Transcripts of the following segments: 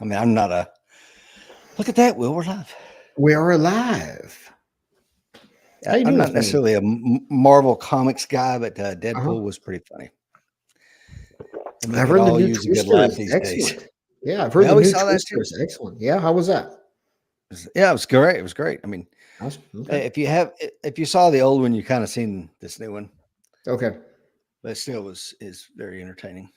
I mean, I'm not a look at that, Will. We're live. We are alive. How you I'm doing not this morning? necessarily a Marvel comics guy, but Uh-huh. Deadpool was pretty funny. And we I've could heard the all new use a good Twister laugh is these days. excellent. Yeah, I've heard Yeah, the we new saw that Twister too. is excellent. Yeah, how was that? Yeah, it was great. It was great. I mean, Okay. if you saw the old one, you kind of seen this new one, Okay. but it still is very entertaining.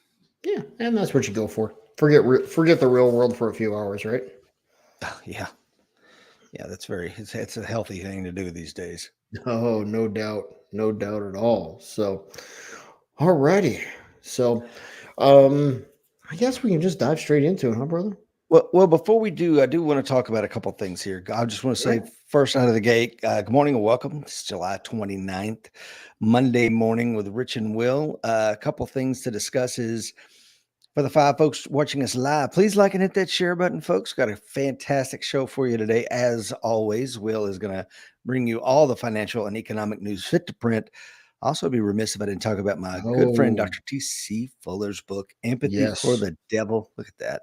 Yeah, and that's what you go for. Forget the real world for a few hours, right? Yeah, yeah, it's a healthy thing to do these days. Oh, no doubt. No doubt at all. So, alrighty. So, um, I guess we can just dive straight into it, huh, brother? Well, before we do, I do want to talk about a couple things here. I just want to All say, right. first out of the gate, good morning and welcome. It's July 29th, Monday morning with Rich and Will. A couple things to discuss is for the 5 folks watching us live, please like and hit that share button, folks. Got a fantastic show for you today. As always, Will is going to bring you all the financial and economic news fit to print. Also, be remiss if I didn't talk about my good friend, Oh, Dr. T.C. Fuller's book, Empathy for yes. the Devil. Look at that.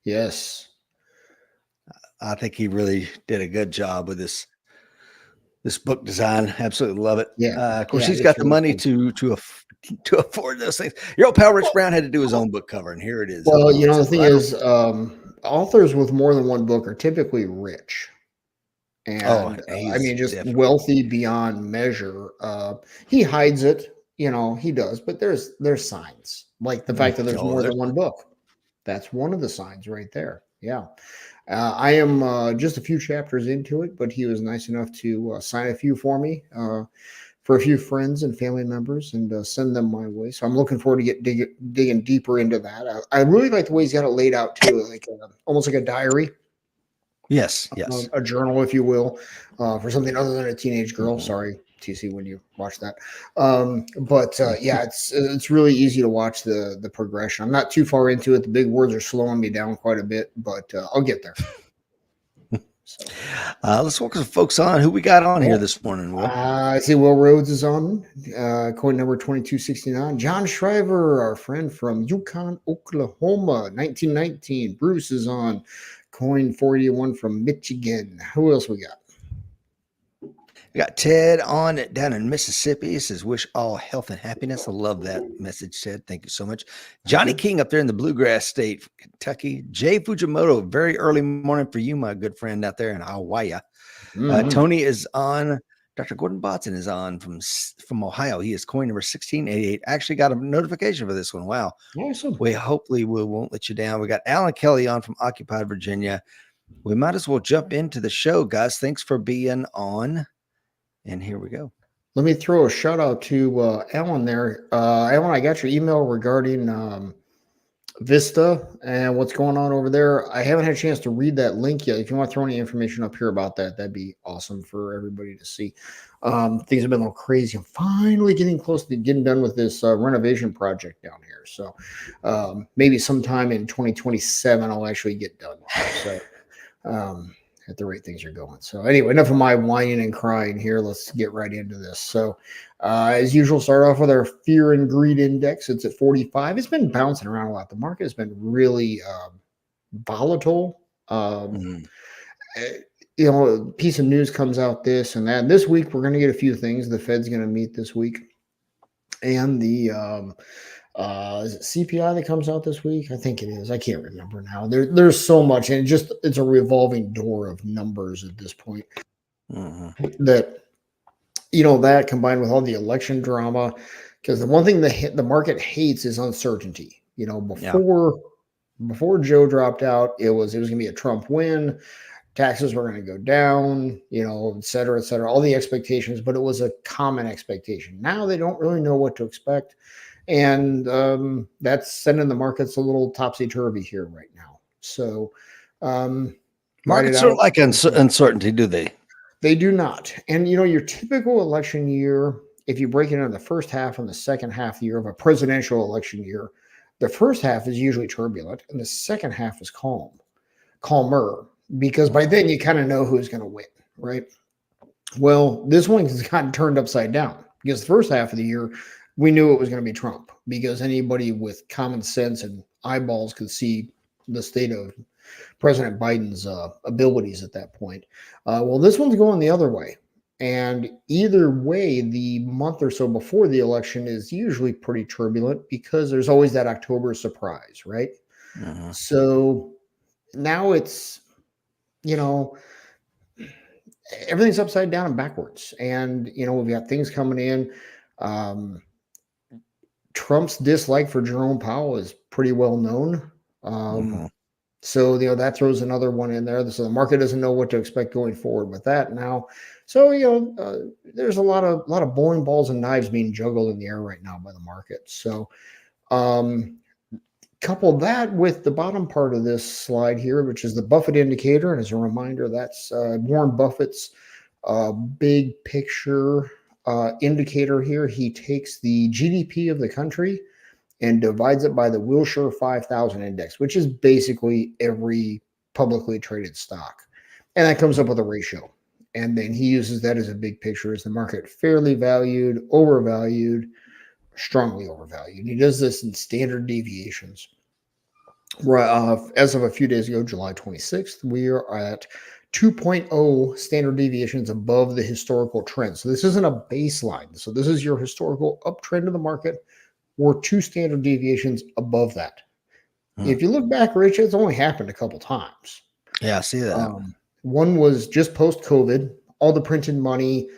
Yes. I think he really did a good job with this book design. Absolutely love it. Yeah. Of course, Yeah, he's it's got the really money cool. to afford those things. Your old pal Rich Brown had to do his own book cover, and here it is up Well, on the top. thing is, authors with more than one book are typically rich Oh, and I he's mean, just definitely wealthy beyond measure. He hides it, he does, but there's signs like the fact that there's oh, more there's than one book. That's one of the signs right there. Yeah. I am just a few chapters into it, but he was nice enough to sign a few for me. For a few friends and family members and send them my way. So I'm looking forward to digging deeper into that. I really like the way he's got it laid out too, like almost like a diary, yes. a journal, if you will, for something other than a teenage girl. Mhm. Sorry, TC, when you watch that. But yeah, it's really easy to watch the progression. I'm not too far into it. The big words are slowing me down quite a bit, but I'll get there. So. Let's welcome some folks on. Who we got on here this morning, Will? I see Will Rhodes is on, coin number 2269. John Shriver, our friend from Yukon, Oklahoma, 1919. Bruce is on, coin 481 from Michigan. Who else we got? We got Ted on it down in Mississippi. He says, wish all health and happiness. I love that message, Ted. Thank you so much. Johnny King up there in the Bluegrass State, Kentucky. Jay Fujimoto, very early morning for you, my good friend out there in Hawaii. Mm-hmm. Tony is on. Dr. Gordon Botson is on from Ohio. He is coin number 1688. Actually got a notification for this one. Wow. Awesome. We hopefully we won't let you down. We got Alan Kelly on from Occupied Virginia. We might as well jump into the show, guys. Thanks for being on. And here we go. Let me throw a shout out to Alan there. Alan, I got your email regarding Vista and what's going on over there. I haven't had a chance to read that link yet. If you want to throw any information up here about that, that'd be awesome for everybody to see. Things have been a little crazy. I'm finally getting close to getting done with this renovation project down here. So maybe sometime in 2027, I'll actually get done. So at the rate things are going. So anyway, enough of my whining and crying here. Let's get right into this. So as usual, start off with our fear and greed index. It's at 45. It's been bouncing around a lot. The market has been really volatile. A piece of news comes out this and that. This week, we're going to get a few things. The Fed's going to meet this week. And the is it CPI that comes out this week? I think it is. I can't remember now. There's so much, and it's a revolving door of numbers at this point. That that combined with all the election drama, because the one thing the market hates is uncertainty. Before Joe dropped out, it was going to be a Trump win. Taxes were going to go down, et cetera, et cetera. All the expectations, but it was a common expectation. Now they don't really know what to expect. And that's sending the markets a little topsy-turvy here right now. So markets don't like uncertainty, do they? They do not. And, your typical election year, if you break it into the first half and the second half of the year of a presidential election year, the first half is usually turbulent and the second half is calmer, because by then you kind of know who's going to win, right? Well, this one has gotten turned upside down because the first half of the year, we knew it was going to be Trump because anybody with common sense and eyeballs could see the state of President Biden's abilities at that point. Well, this one's going the other way. And either way, the month or so before the election is usually pretty turbulent because there's always that October surprise, right? Uh-huh. So now it's, you know, everything's upside down and backwards. And, we've got things coming in. Trump's dislike for Jerome Powell is pretty well known. Uh-huh. So, that throws another one in there. So the market doesn't know what to expect going forward with that now. So, there's a lot of bowling balls and knives being juggled in the air right now by the market. So, couple that with the bottom part of this slide here, which is the Buffett indicator. And as a reminder, that's Warren Buffett's big picture indicator here. He takes the GDP of the country and divides it by the Wilshire 5000 index, which is basically every publicly traded stock. And that comes up with a ratio. And then he uses that as a big picture. Is the market fairly valued, overvalued, strongly overvalued? He does this in standard deviations. As of a few days ago, July 26th, we are at 2.0 standard deviations above the historical trend. So this isn't a baseline. So this is your historical uptrend of the market. We're 2 standard deviations above that. If you look back, Rich, it's only happened a couple times. Yeah, I see that. One was just post-COVID. All the printed money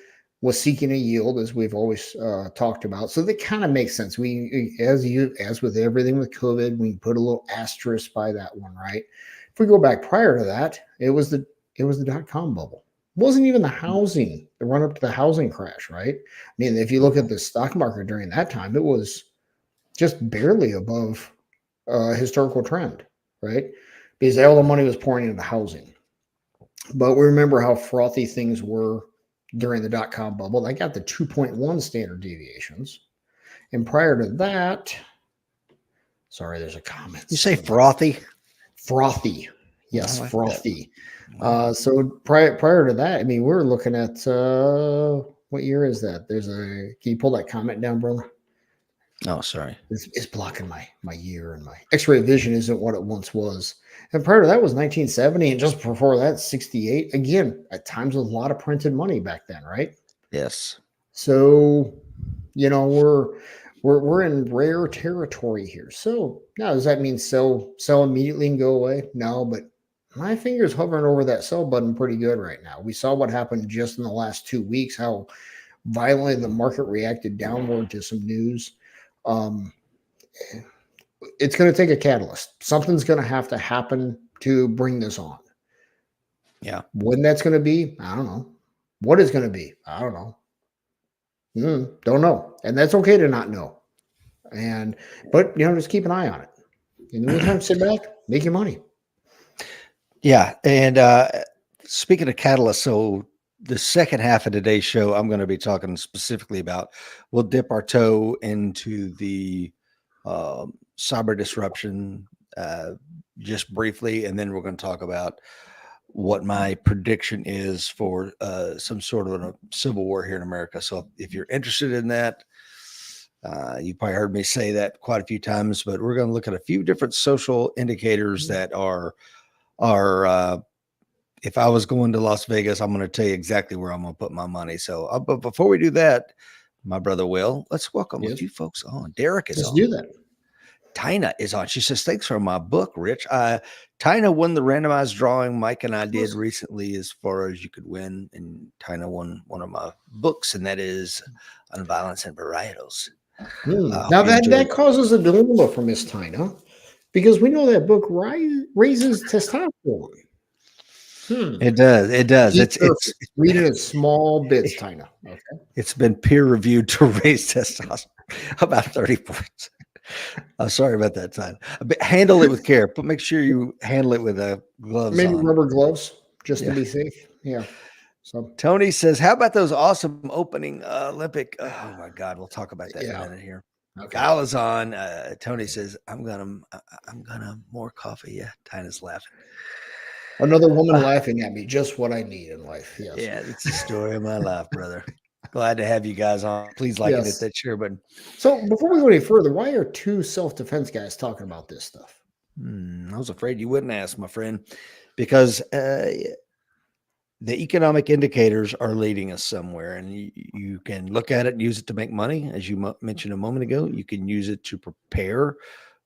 was seeking a yield, as we've always talked about. So that kind of makes sense. As with everything with COVID, we put a little asterisk by that one, right? If we go back prior to that, it was the dot-com bubble. It wasn't even the run up to the housing crash, right? I mean, if you look at the stock market during that time, it was just barely above historical trend, right? Because all the money was pouring into housing. But we remember how frothy things were during the dot-com bubble. They got the 2.1 standard deviations. And prior to that, sorry, there's a comment. You say frothy? Frothy. Yes, like frothy. So prior to that, I mean, we're looking at what year is that? Can you pull that comment down, brother? Oh, sorry. It's blocking my year, and my X-ray vision isn't what it once was. And prior to that was 1970, and just before that, 68. Again, at times with a lot of printed money back then, right? Yes. So, we're in rare territory here. So now, does that mean sell immediately and go away? No, but my finger's hovering over that sell button pretty good right now. We saw what happened just in the last 2 weeks, how violently the market reacted downward to some news. It's going to take a catalyst. Something's going to have to happen to bring this on. Yeah. When that's going to be, I don't know. What is going to be, I don't know. Don't know. And that's okay to not know. But just keep an eye on it. In the meantime, sit back, make your money. Yeah. And speaking of catalysts, so the second half of today's show, I'm going to be talking specifically about, we'll dip our toe into the cyber disruption just briefly, and then we're going to talk about what my prediction is for some sort of a civil war here in America. So if you're interested in that, you probably heard me say that quite a few times, but we're going to look at a few different social indicators that are if I was going to Las Vegas, I'm going to tell you exactly where I'm going to put my money. So, but before we do that, my brother Will, let's welcome a few folks on. Derek is on. Let's do that. Tina is on. She says, thanks for my book, Rich. Tina won the randomized drawing Mike and I did recently as far as you could win. And Tina won one of my books, and that is On Violence and Varietals. Now that causes a dilemma for Miss Tina, because we know that book raises testosterone. It does. It does. It's read it in small bits, Tina. Okay. It's been peer reviewed to raise testosterone about 30 points. Sorry about that, Tina. But handle it with care, but make sure you handle it with gloves. Maybe on. Rubber gloves, just to be safe. Yeah. So Tony says, "How about those awesome opening Olympic?" Oh my God, we'll talk about that in a minute here. Okay. I was on. Tony says, "I'm gonna more coffee." Yeah, Tina's laughing. Another woman laughing at me, just what I need in life. Yes. Yeah, it's the story of my life, brother. Glad to have you guys on. Please like and hit that share button. So before we go any further, why are two self-defense guys talking about this stuff? I was afraid you wouldn't ask, my friend, because the economic indicators are leading us somewhere, and you can look at it and use it to make money. As you mentioned a moment ago, you can use it to prepare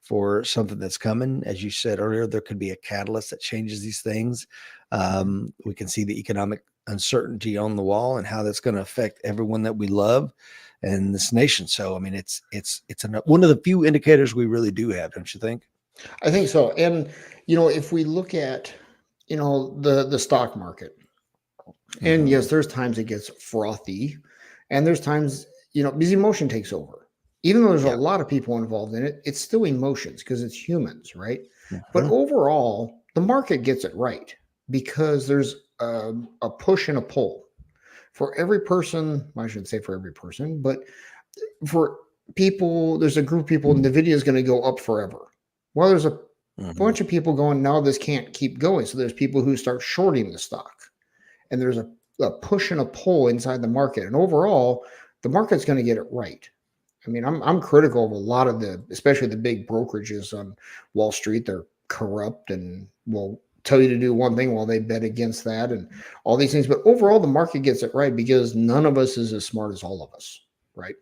for something that's coming. As you said earlier, there could be a catalyst that changes these things. We can see the economic uncertainty on the wall and how that's going to affect everyone that we love and this nation. So, I mean, it's one of the few indicators we really do have, don't you think? I think so. And if we look at the stock market, and yes, there's times it gets frothy, and there's times because emotion takes over. Even though there's a Yeah. lot of people involved in it, it's still emotions because it's humans, right? But Mhm. overall, the market gets it right because there's a push and a pull for every person. I shouldn't say for every person, but for people, there's a group of people, Nvidia is going to go up forever. Well, there's a Mhm. bunch of people going, now this can't keep going. So there's people who start shorting the stock, and there's a push and a pull inside the market. And overall, the market's going to get it right. I mean, I'm critical of a lot of especially the big brokerages on Wall Street. They're corrupt and will tell you to do one thing while they bet against that and all these things. But overall, the market gets it right because none of us is as smart as all of us, right?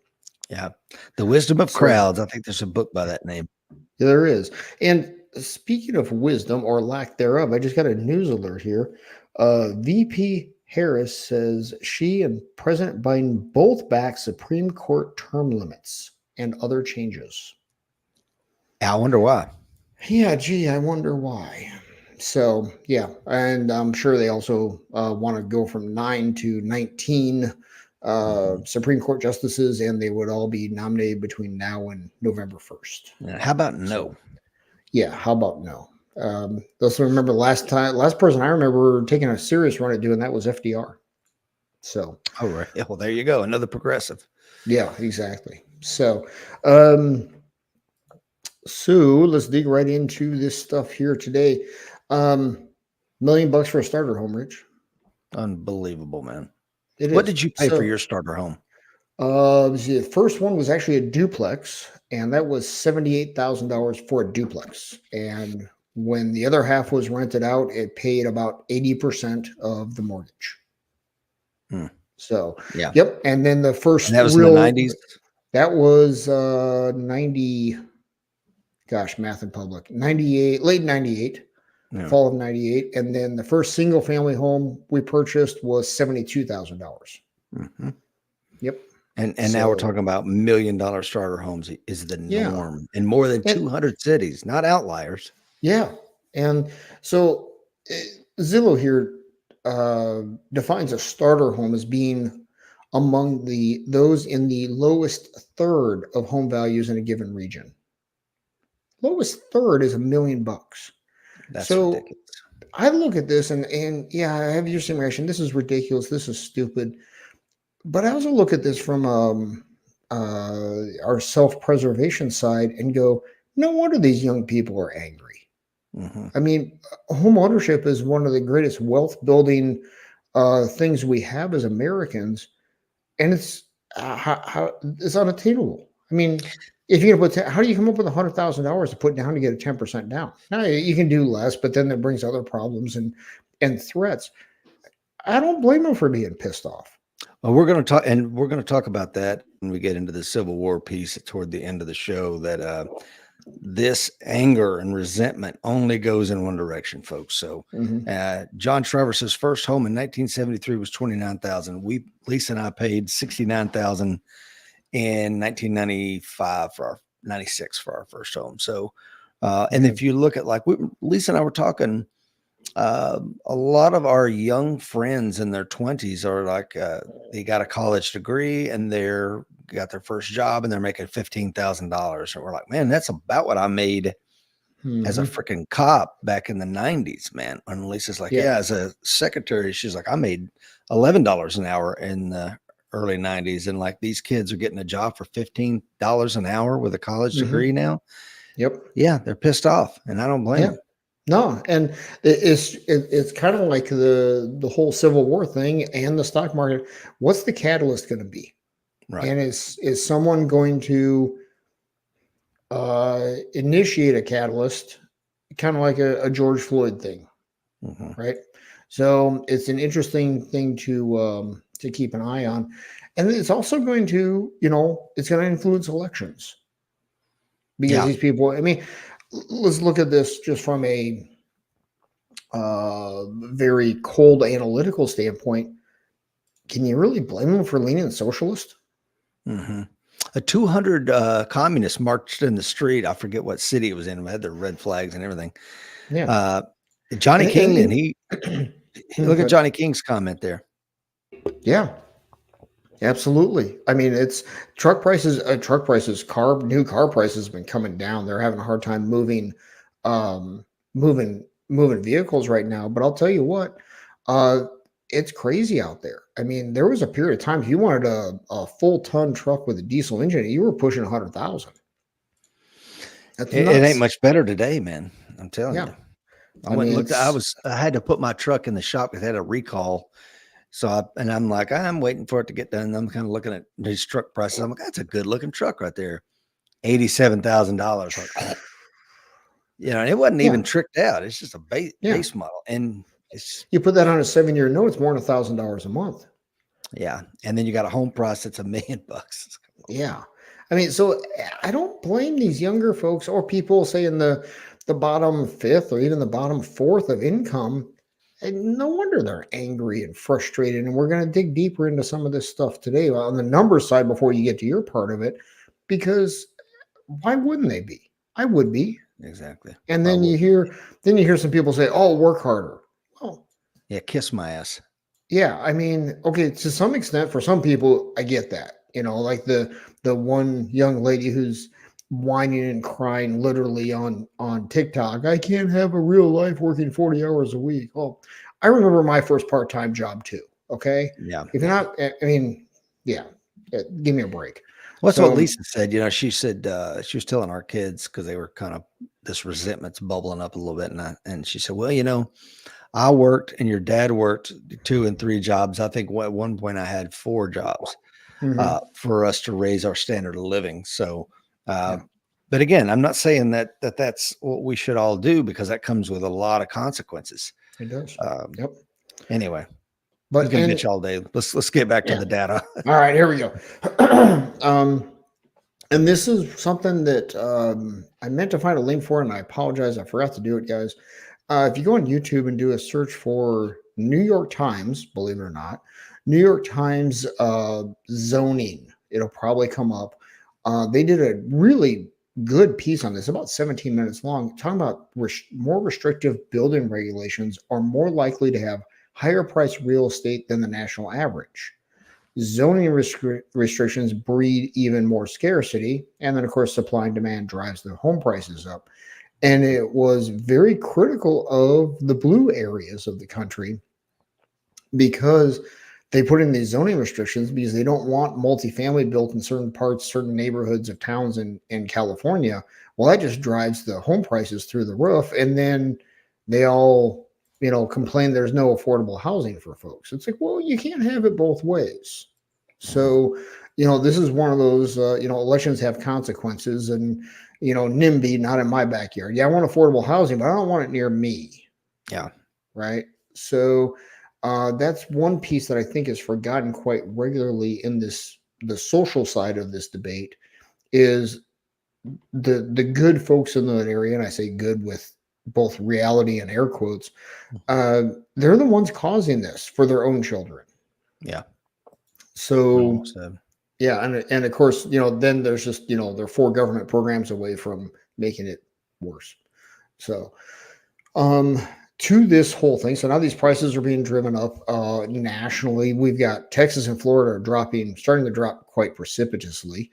Yeah. The Wisdom of So Crowds. I think there's a book by that name. there is. And speaking of wisdom or lack thereof, I just got a news alert here. VP Harris says she and President Biden both back Supreme Court term limits and other changes. I wonder why. Yeah, gee, I wonder why. So, yeah, and I'm sure they also want to go from 9 to 19 Supreme Court justices, and they would all be nominated between now and November 1st. How about So, no? yeah, how about no? Also remember last person I remember taking a serious run at doing that was FDR. So, Oh, right. Well, there you go. Another progressive. yeah, exactly. So let's dig right into this stuff here today. $1,000,000 for a starter home, Rich. Unbelievable, man. It What is. did you pay for So, your starter home? the first one was actually a duplex, and that was $78,000 for a duplex. And when the other half was rented out, it paid about 80% of the mortgage. Hmm. So, Yeah. yep. And then the And first that was in the 90s? that was 90, gosh, math in public, 98, late 98. Yeah. Fall of 98. And then the first single family home we purchased was $72,000. Mm-hmm. Yep. And now we're talking about $1 million starter homes is the Yeah. norm in more than And 200 cities, not outliers. yeah. And so Zillow here defines a starter home as being among those in the lowest third of home values in a given region. Lowest third is $1,000,000. That's So ridiculous. I look at this and yeah, I have your same reaction. This is ridiculous. This is stupid. But I also look at this from our self-preservation side and go, no wonder these young people are angry. Mm-hmm. I mean, home ownership is one of the greatest wealth building things we have as Americans, and it's it's unattainable. I mean, if you're gonna how do you come up with $100,000 to put down to get a 10% down? Now you can do less, but then that brings other problems and threats. I don't blame them for being pissed off. Well, we're going to talk about that when we get into the Civil War piece toward the end of the show. That this anger and resentment only goes in one direction, folks. So, John Travis's first home in 1973 was $29,000. Lisa and I paid $69,000 in 1995 for our 96 for our first home. So, and if you look at Lisa and I were talking. A lot of our young friends in their 20s are they got a college degree and got their first job and they're making $15,000. And we're like, man, that's about what I made as a freaking cop back in the 90s, man. And Lisa's like, yeah, as a secretary, she's like, I made $11 an hour in the early 90s. And like these kids are getting a job for $15 an hour with a college degree now. Yep. Yeah, they're pissed off and I don't blame them. No, and it's kind of like the whole Civil War thing and the stock market. What's the catalyst going to be? Right. And is someone going to initiate a catalyst kind of like a George Floyd thing, Mhm. right? So it's an interesting thing to keep an eye on, and it's also going to, it's going to influence elections because Yeah. these people. I mean, let's look at this just from a very cold analytical standpoint. Can you really blame them for leaning socialist? Mhm. A 200 communists marched in the street. I forget what city it was in. They had their red flags and everything. Yeah, Uh, Johnny and King, and look at but Johnny King's comment there. yeah, absolutely. I mean, it's truck prices, new car prices have been coming down. They're having a hard time um, moving vehicles right now. But I'll tell you what, uh, it's crazy out there. I mean, there was a period of time if you wanted a full ton truck with a diesel engine, you were pushing 100,000. That's It ain't nuts. much better today, man. I'm telling Yeah, you. I I went and mean, looked. I had to put my truck in the shop because it had a recall. So I'm like, I'm waiting for it to get done. I'm kind of looking at these truck prices. I'm like, that's a good looking truck right there. $87,000. Like, and it wasn't yeah, even tricked out. It's just a yeah. base model. And it's, You put that on a 7-year note, it's more than $1,000 a month. yeah. And then you got a home price that's $1 million. Yeah. I mean, so I don't blame these younger folks or people say in the bottom fifth or even the bottom fourth of income. And no wonder they're angry and frustrated. And we're going to dig deeper into some of this stuff today on the numbers side before you get to your part of it, because why wouldn't they be? I would be. Exactly. And I then would. then you hear some people say, "Oh, work harder." Well, Yeah. Kiss my ass. yeah, I mean, okay, to some extent, for some people, I get that. Like the one young lady who's whining and crying literally on TikTok. I can't have a real life working 40 hours a week. Well, I remember my first part-time job too. Okay, Yeah. if you're Yeah. not, I mean, yeah, give me a break. Well, that's what So, Lisa said. She said she was telling our kids because they were kind of this resentment's bubbling up a little bit, and she said, "Well, I worked and your dad worked 2 and 3 jobs. I think at one point I had 4 jobs mhm, for us to raise our standard of living." So, uh, yeah, but again, I'm not saying that's what we should all do because that comes with a lot of consequences. it does. Um, Yep. anyway, we But can and bitch all day. Let's get back to yeah. the data. All right, here we go. And this is something that I meant to find a link for, and I apologize. I forgot to do it, guys. If you go on YouTube and do a search for New York Times, believe it or not, New York Times zoning, it'll probably come up. They did a really good piece on this, about 17 minutes long, talking about more restrictive building regulations are more likely to have higher price real estate than the national average. Zoning restrictions breed even more scarcity. And then, of course, supply and demand drives the home prices up. And it was very critical of the blue areas of the country because they put in these zoning restrictions because they don't want multifamily built in certain parts, certain neighborhoods of towns in California. Well, that just drives the home prices through the roof. And then they all, complain there's no affordable housing for folks. It's like, well, you can't have it both ways. So, this is one of those, elections have consequences and, NIMBY, not in my backyard. Yeah, I want affordable housing, but I don't want it near me. Yeah. Right. So, that's one piece that I think is forgotten quite regularly in the social side of this debate is the good folks in that area, and I say good with both reality and air quotes, uh, they're the ones causing this for their own children. Yeah. So Almost said. yeah, and of course, then there's just they're 4 government programs away from making it worse. So um to this whole thing, so now these prices are being driven up nationally. We've got Texas and Florida are starting to drop quite precipitously.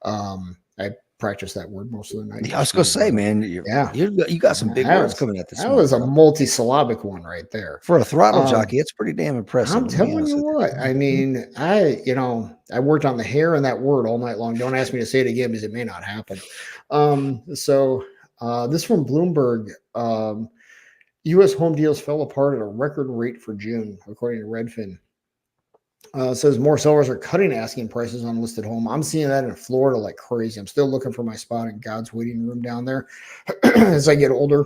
I practice that word most of the night Yeah, I was just gonna because say, man, yeah, you got some big that words was coming out this that morning, was a bro. multi-syllabic one right there. For a throttle um jockey, it's pretty damn impressive. I'm Let me be telling honest you with what, I you. mean, I worked on the hair in that word all night long. Don't ask me to say it again because it may not happen. So this from Bloomberg, U.S. home deals fell apart at a record rate for June, according to Redfin. Says more sellers are cutting asking prices on listed home. I'm seeing that in Florida like crazy. I'm still looking for my spot in God's waiting room down there as I get older.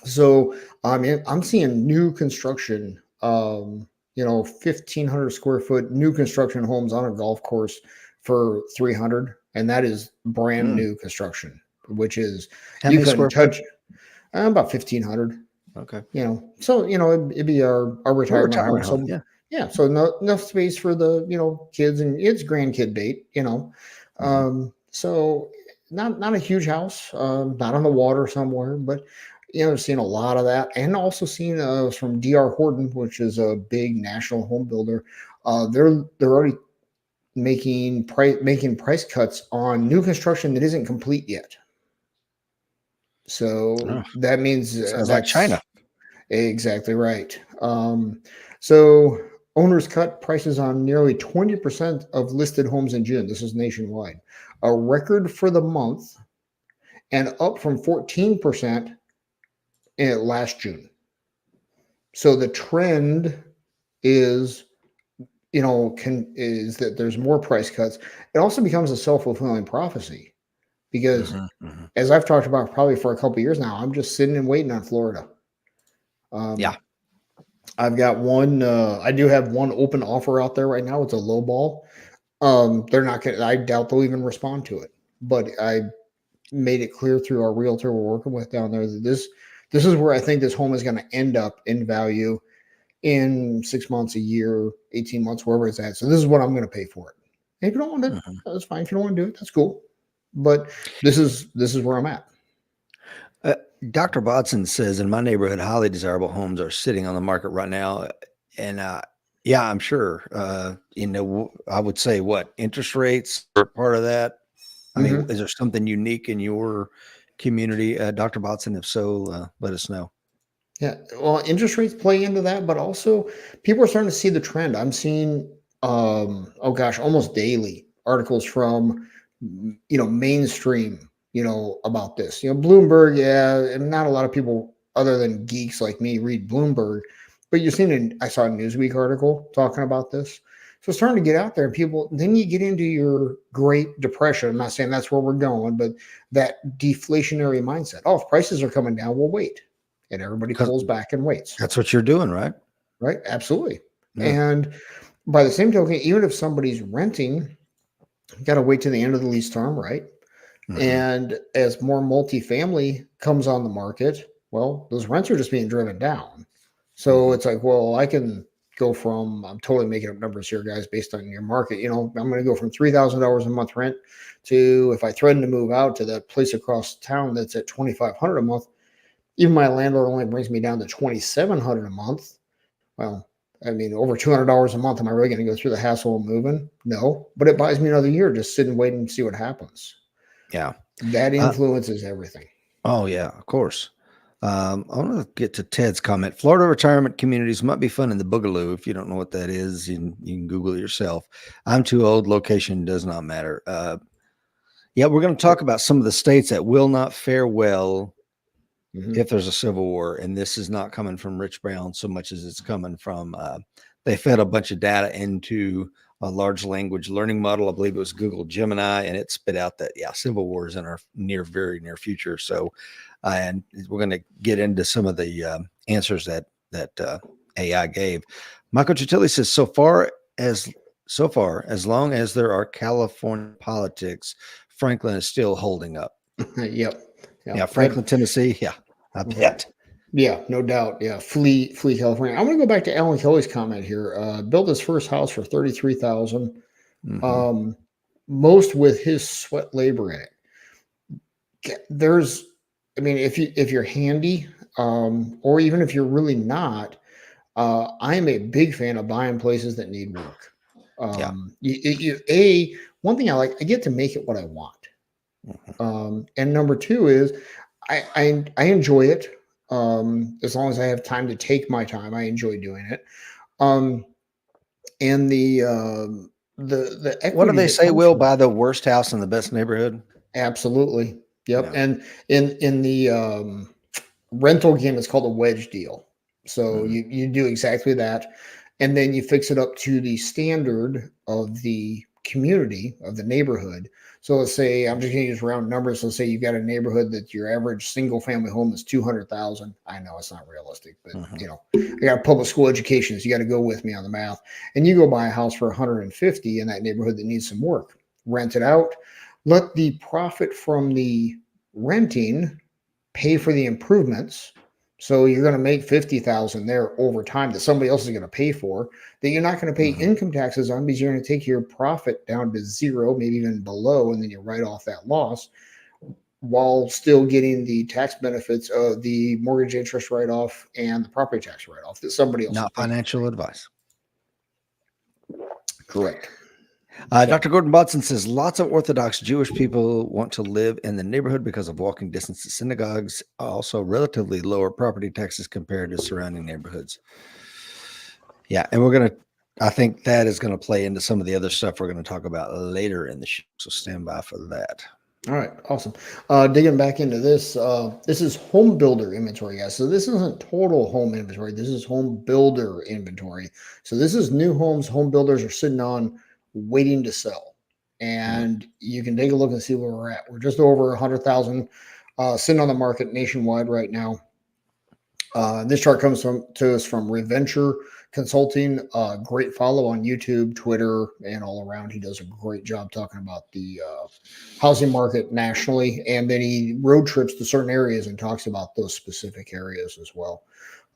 So I'm seeing new construction, 1,500 square foot new construction homes on a golf course for 300, and that is brand Hmm. new construction, which is How you many couldn't square foot? touch about 1,500. Okay. So it'd be our Or retirement home. retirement home. So Yeah. yeah, so no enough space for the kids, and it's grandkid bait. Mhm. So not a huge house, not on the water somewhere, but seeing a lot of that, and also seeing from DR Horton, which is a big national home builder. They're already making price cuts on new construction that isn't complete yet. Oh, So that means sounds like that's China. exactly right. So owners cut prices on nearly 20% of listed homes in June. This is nationwide, a record for the month, and up from 14% in last June. So the trend is, is that there's more price cuts. It also becomes a self-fulfilling prophecy because, Mhm, mhm. as I've talked about probably for a couple of years now, I'm just sitting and waiting on Florida. Yeah. Um, I've got one. I do have one open offer out there right now. It's a low ball. They're not going. I doubt they'll even respond to it. But I made it clear through our realtor we're working with down there that this is where I think this home is going to end up in value in 6 months, a year, 18 months, wherever it's at. So this is what I'm going to pay for it. And if you don't want it, Mhm. that's fine. If you don't want to do it, that's cool. But this is where I'm at. Uh, Dr. Bodson says in my neighborhood, highly desirable homes are sitting on the market right now. And yeah, I'm sure. I would say what interest rates are part of that. I mean, Mhm. is there something unique in your community, Dr. Bodson? If so, let us know. Yeah, well, interest rates play into that, but also people are starting to see the trend. I'm seeing, oh gosh, almost daily articles from, mainstream, about this. Bloomberg, yeah, and not a lot of people other than geeks like me read Bloomberg, but you're seeing, I saw a Newsweek article talking about this. So it's starting to get out there, and people, then you get into your Great Depression. I'm not saying that's where we're going, but that deflationary mindset. Oh, if prices are coming down, we'll wait, and everybody Because pulls back and waits, that's what you're doing, right? right? Absolutely. Yeah. And by the same token, even if somebody's renting, you got to wait to the end of the lease term, right? Hmm. And as more multifamily comes on the market, well, those rents are just being driven down. So Hmm. it's like, well, I can go from, I'm totally making up numbers here, guys, based on your market. I'm going to go from $3,000 a month rent to, if I threaten to move out to that place across town that's at 2,500 a month, even my landlord only brings me down to 2,700 a month. Well, I mean, over $200 a month. Am I really going to go through the hassle of moving? No, but it buys me another year just sitting waiting and see what happens. Yeah. That Uh, influences everything. oh, yeah, of course. I want to get to Ted's comment. Florida retirement communities might be fun in the Boogaloo. If you don't know what that is, you can Google it yourself. I'm too old. Location does not matter. Yeah, we're going to talk about some of the states that will not fare well Mhm. if there's a civil war. And this is not coming from Rich Brown so much as it's coming from, they fed a bunch of data into a large language learning model. I believe it was Google Gemini, and it spit out that, yeah, civil war is in our very near future. So, and we're going to get into some of the answers that AI gave. Michael Chitilli says, so far, as long as there are California politics, Franklin is still holding up. Yep. Yeah, Yep. Franklin, Tennessee. Yeah, I Mhm. bet. Yeah, no doubt. Yeah, flee California. I'm going to go back to Alan Kelly's comment here. Built his first house for 33,000. Hmm. Um, most with his sweat labor in it. There's, I mean, if you're handy, or even if you're really not, I'm a big fan of buying places that need work. Yeah. One thing I like, I get to make it what I want. Mhm. And number two is I enjoy it. As long as I have time to take my time, I enjoy doing it. Um, and the What do equity they that say, comes Will? from Buy that, the worst house in the best neighborhood? absolutely. Yep. Yeah. And in the rental game, it's called a wedge deal. So Mhm. you do exactly that, and then you fix it up to the standard of the community of the neighborhood. So let's say I'm just going to use round numbers. Let's say you've got a neighborhood that your average single family home is 200,000. I know it's not realistic, but Mhm. I got public school education, so you got to go with me on the math. And you go buy a house for 150 in that neighborhood that needs some work, rent it out, let the profit from the renting pay for the improvements. So you're going to make 50,000 there over time that somebody else is going to pay for, that you're not going to pay Mhm. income taxes on, because you're going to take your profit down to zero, maybe even below, and then you write off that loss while still getting the tax benefits of the mortgage interest write-off and the property tax write-off that somebody else is Not paying for. financial advice. Correct. So, Dr. Gordon Bodson says lots of Orthodox Jewish people want to live in the neighborhood because of walking distance to synagogues, also relatively lower property taxes compared to surrounding neighborhoods. Yeah, and I think that is going to play into some of the other stuff we're going to talk about later in the show. So stand by for that. all right, awesome. Digging back into this, this is home builder inventory, guys. So this isn't total home inventory. This is home builder inventory. So this is new homes home builders are sitting on waiting to sell. And you can take a look and see where we're at. We're just over 100,000 sitting on the market nationwide right now. This chart comes to us from Reventure Consulting. Great follow on YouTube, Twitter, and all around. He does a great job talking about the housing market nationally, and then he road trips to certain areas and talks about those specific areas as well.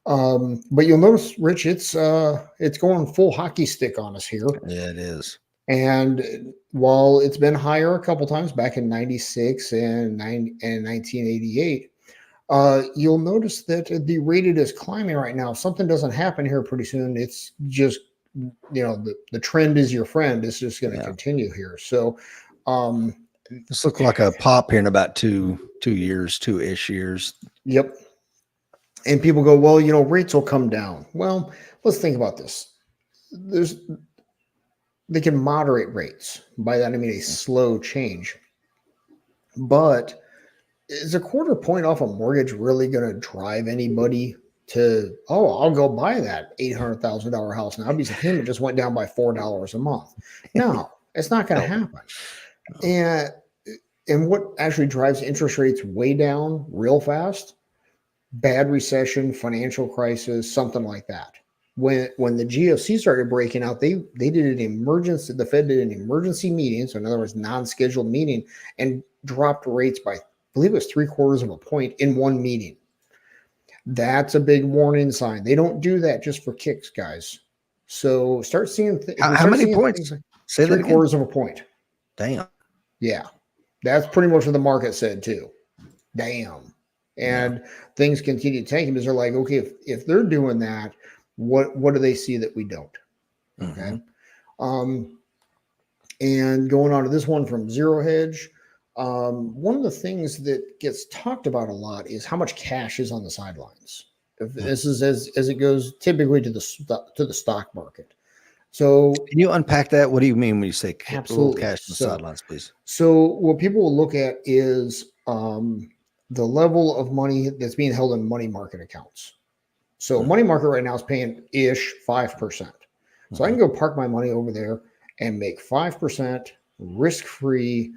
But you'll notice, Rich, it's going full hockey stick on us here. Yeah, it is. And while it's been higher a couple times back in 96 and 1988, you'll notice that the rated is climbing right now. If something doesn't happen here pretty soon, it's just, the trend is your friend. It's just going to continue here. So, this looks like a pop here in about two years, 2-ish years. Yep. And people go, well, rates will come down. Well, let's think about this. They can moderate rates. By that, I mean a slow change. But is a quarter point off a mortgage really going to drive anybody to, I'll go buy that $800,000 house now because the payment just went down by $4 a month? No, it's not going to happen. And what actually drives interest rates way down real fast? Bad recession, financial crisis, something like that. When the GFC started breaking out, they did an emergency. The Fed did an emergency meeting, so in other words, non-scheduled meeting, and dropped rates by, I believe it was 3/4 of a point in one meeting. That's a big warning sign. They don't do that just for kicks, guys. So start seeing how many points? Say 3/4 of a point. Damn. Yeah, that's pretty much what the market said too. Damn. And things continue tanking because they're like, okay, if they're doing that, what do they see that we don't? Okay. And going on to this one from Zero Hedge, one of the things that gets talked about a lot is how much cash is on the sidelines. This is as it goes typically to the stock market. So can you unpack that? What do you mean when you say absolutely cash on the sidelines, please? So what people will look at is the level of money that's being held in money market accounts. So money market right now is paying ish 5%. So I can go park my money over there and make 5% risk-free.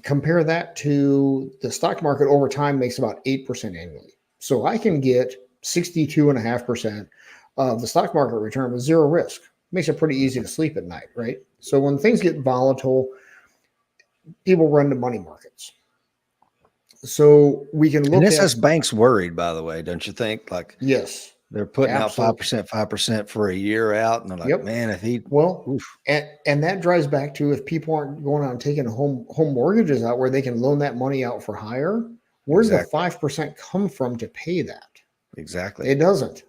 Compare that to the stock market over time makes about 8% annually. So I can get 62.5% of the stock market return with zero risk. Makes it pretty easy to sleep at night, right? So when things get volatile, people run to money markets. So we can look and this at has banks worried, by the way, don't you think? Like, yes, they're putting out 5% for a year out, and they're like, man, if he and that drives back to if people aren't going out and taking home mortgages out where they can loan that money out for higher, where's the 5% come from to pay that? Exactly. It doesn't.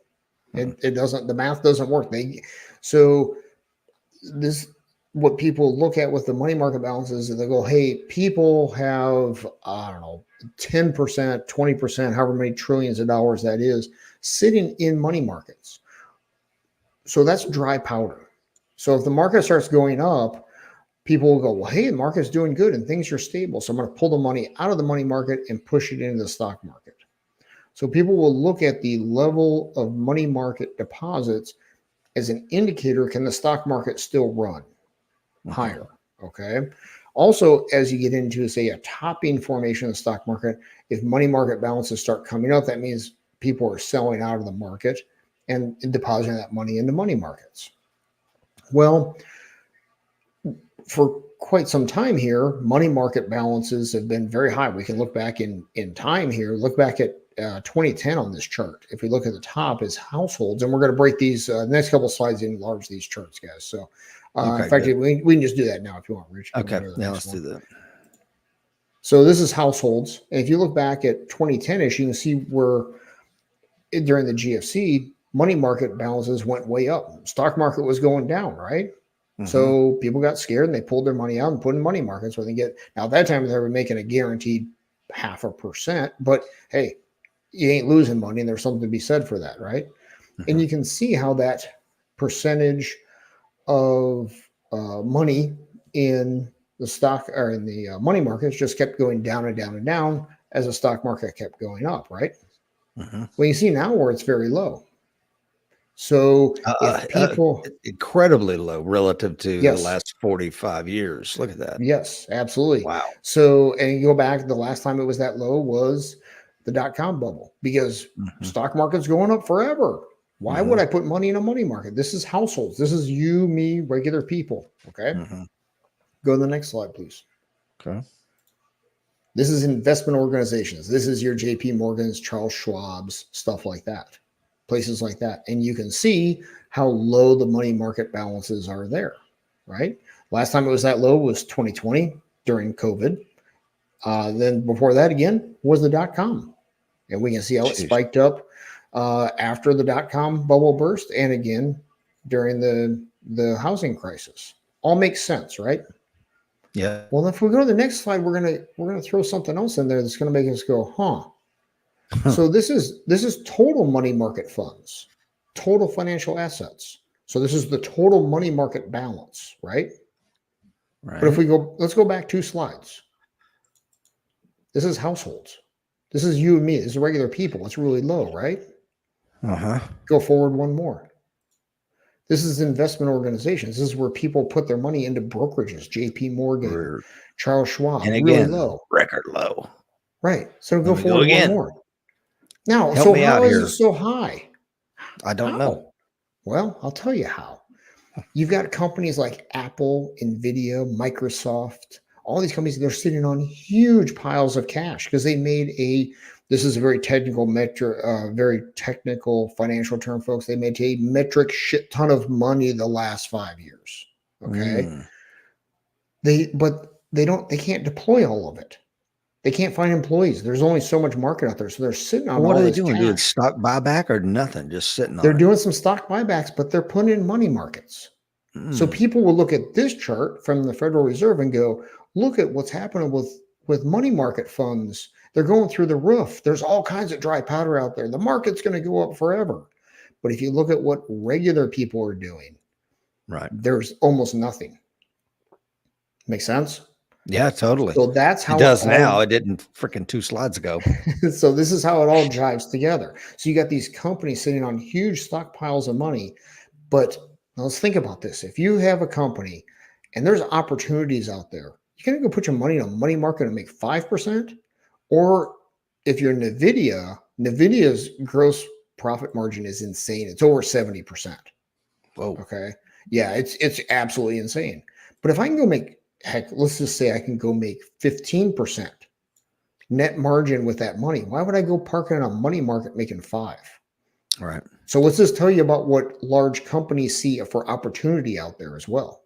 It doesn't. The math doesn't work. So this what people look at with the money market balances, and they go, hey, people have, I don't know, 10%, 20%, however many trillions of dollars that is, sitting in money markets. So that's dry powder. So if the market starts going up, people will go, well, hey, the market's doing good and things are stable. So I'm going to pull the money out of the money market and push it into the stock market. So people will look at the level of money market deposits as an indicator, can the stock market still run higher? Okay. Also, as you get into, say, a topping formation of the stock market, if money market balances start coming up, that means people are selling out of the market and depositing that money into money markets. Well, for quite some time here, money market balances have been very high. We can look back in time here, look back at 2010 on this chart. If we look at the top is households, and we're going to break these next couple of slides enlarge these charts, guys. So Okay, in fact, good. we can just do that now if you want, Rich. Okay, now let's do that. So this is households. And if you look back at 2010-ish, you can see where during the GFC, money market balances went way up. Stock market was going down, right? So people got scared and they pulled their money out and put in money markets where they get. Now at that time they were making a guaranteed 0.5%, but hey, you ain't losing money, and there's something to be said for that, right? And you can see how that percentage of money in the stock or in the money markets just kept going down and down and down as the stock market kept going up, right? Well, you see now where it's very low. So if people incredibly low relative to Yes. the last 45 years. Look at that. Yes, absolutely. Wow. So, and you go back, the last time it was that low was the dot-com bubble, because stock market's going up forever. Why would I put money in a money market? This is households. This is you, me, regular people. Okay. Go to the next slide, please. Okay. This is investment organizations. This is your JP Morgans, Charles Schwab's, stuff like that, places like that. And you can see how low the money market balances are there, right? Last time it was that low was 2020 during COVID. Then before that again was the dot-com. And we can see how it spiked up after the dot-com bubble burst, and again during the housing crisis. All makes sense, right? Yeah. Well, if we go to the next slide, we're gonna throw something else in there that's gonna make us go, huh? So this is total money market funds, total financial assets. So this is the total money market balance, right? Right. But if we go, let's go back 2 slides. This is households. This is you and me. This is regular people. It's really low, right? Go forward one more. This is investment organizations. This is where people put their money into brokerages, JP Morgan, Charles Schwab, and really again, low. record low. Right. So go forward one more. Now, Help so me how out is here. it so high? I don't know. Well, I'll tell you how. You've got companies like Apple, Nvidia, Microsoft, all these companies, they're sitting on huge piles of cash because they made this is a very technical metric, very technical financial term, folks. They made a metric shit ton of money the last 5 years. Okay. They can't deploy all of it. They can't find employees. There's only so much market out there. So they're sitting on what all are they this doing? cash. Doing stock buyback or nothing? Just sitting on They're it. doing some stock buybacks, but they're putting in money markets. So people will look at this chart from the Federal Reserve and go, look at what's happening with money market funds. They're going through the roof. There's all kinds of dry powder out there. The market's going to go up forever. But if you look at what regular people are doing, right, there's almost nothing. Make sense? Yeah, totally. So that's how it does now. It didn't freaking 2 slides ago. So this is how it all jives together. So you got these companies sitting on huge stockpiles of money. But now let's think about this. If you have a company and there's opportunities out there, you're going to go put your money in a money market and make 5%. Or if you're NVIDIA's gross profit margin is insane. It's over 70%. Whoa. Okay. Yeah, it's absolutely insane. But if I can go make, heck, let's just say I can go make 15% net margin with that money, why would I go park it in a money market making 5%? Right. So let's just tell you about what large companies see for opportunity out there as well.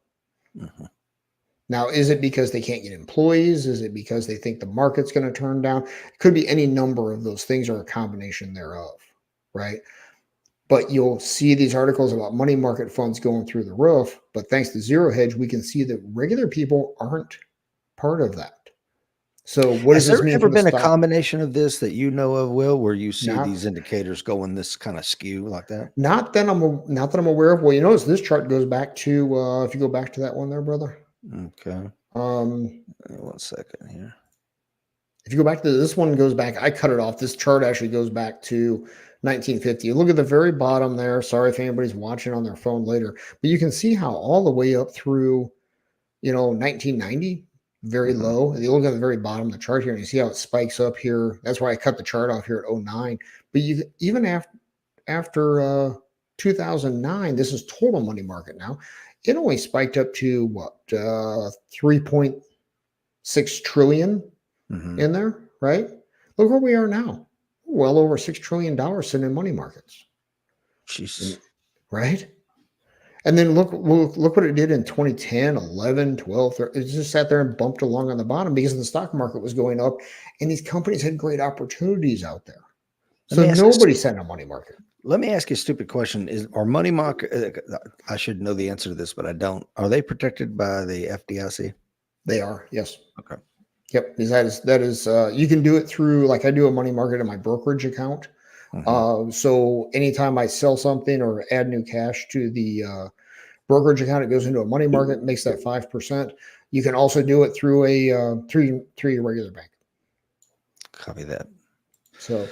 Now, is it because they can't get employees? Is it because they think the market's going to turn down? It could be any number of those things or a combination thereof, right? But you'll see these articles about money market funds going through the roof. But thanks to Zero Hedge, we can see that regular people aren't part of that. So what does this mean? Has there ever been a combination of this that you know of, Will, where you see Not- these indicators going this kind of skew like that? Not that I'm aware of. Well, you notice this chart goes back to if you go back to that one there, brother. Okay. 1 second here. If you go back to this one, goes back. I cut it off. This chart actually goes back to 1950. Look at the very bottom there. Sorry if anybody's watching on their phone later, but you can see how all the way up through, 1990, very low. You look at the very bottom of the chart here and you see how it spikes up here. That's why I cut the chart off here at '09. But you even after 2009, this is total money market now. It only spiked up to what 3.6 trillion in there, right? Look where we are now. Well over $6 trillion sitting in money markets. Jesus. Right? And then look what it did in 2010, 11, 12. It just sat there and bumped along on the bottom because the stock market was going up and these companies had great opportunities out there. So nobody sat in a money market. Let me ask you a stupid question. Are money market, I should know the answer to this, but I don't. Are they protected by the FDIC? They are, yes. Okay. Yep. That is you can do it through, like I do a money market in my brokerage account. So anytime I sell something or add new cash to the brokerage account, it goes into a money market, makes that 5%. You can also do it through through your regular bank. Copy that. So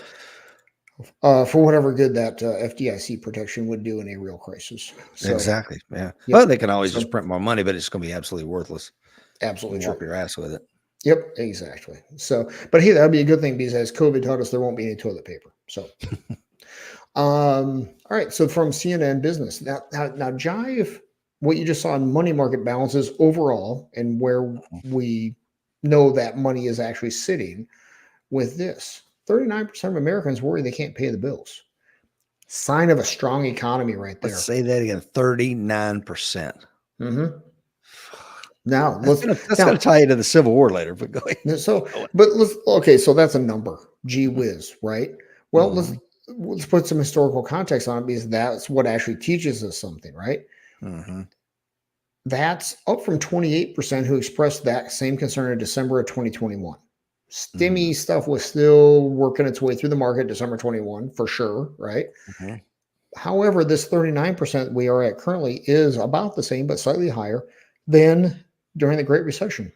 for whatever good that FDIC protection would do in a real crisis. So, exactly. Yeah. Yep. Well, they can always just print more money, but it's going to be absolutely worthless. Absolutely. Whoop your ass with it. Yep, exactly. So, but hey, that'd be a good thing because as COVID taught us, there won't be any toilet paper. So, all right. So from CNN Business now, Jive, what you just saw in money market balances overall, and where we know that money is actually sitting with this. 39% of Americans worry they can't pay the bills. Sign of a strong economy right there. Let's say that again, 39%. Now that's going to tie you to the Civil War later, but go ahead. So that's a number. Gee whiz, right? Well, let's put some historical context on it because that's what actually teaches us something, right? That's up from 28% who expressed that same concern in December of 2021. Stimmy stuff was still working its way through the market December 21 for sure, right? However, this 39% we are at currently is about the same, but slightly higher than during the Great Recession,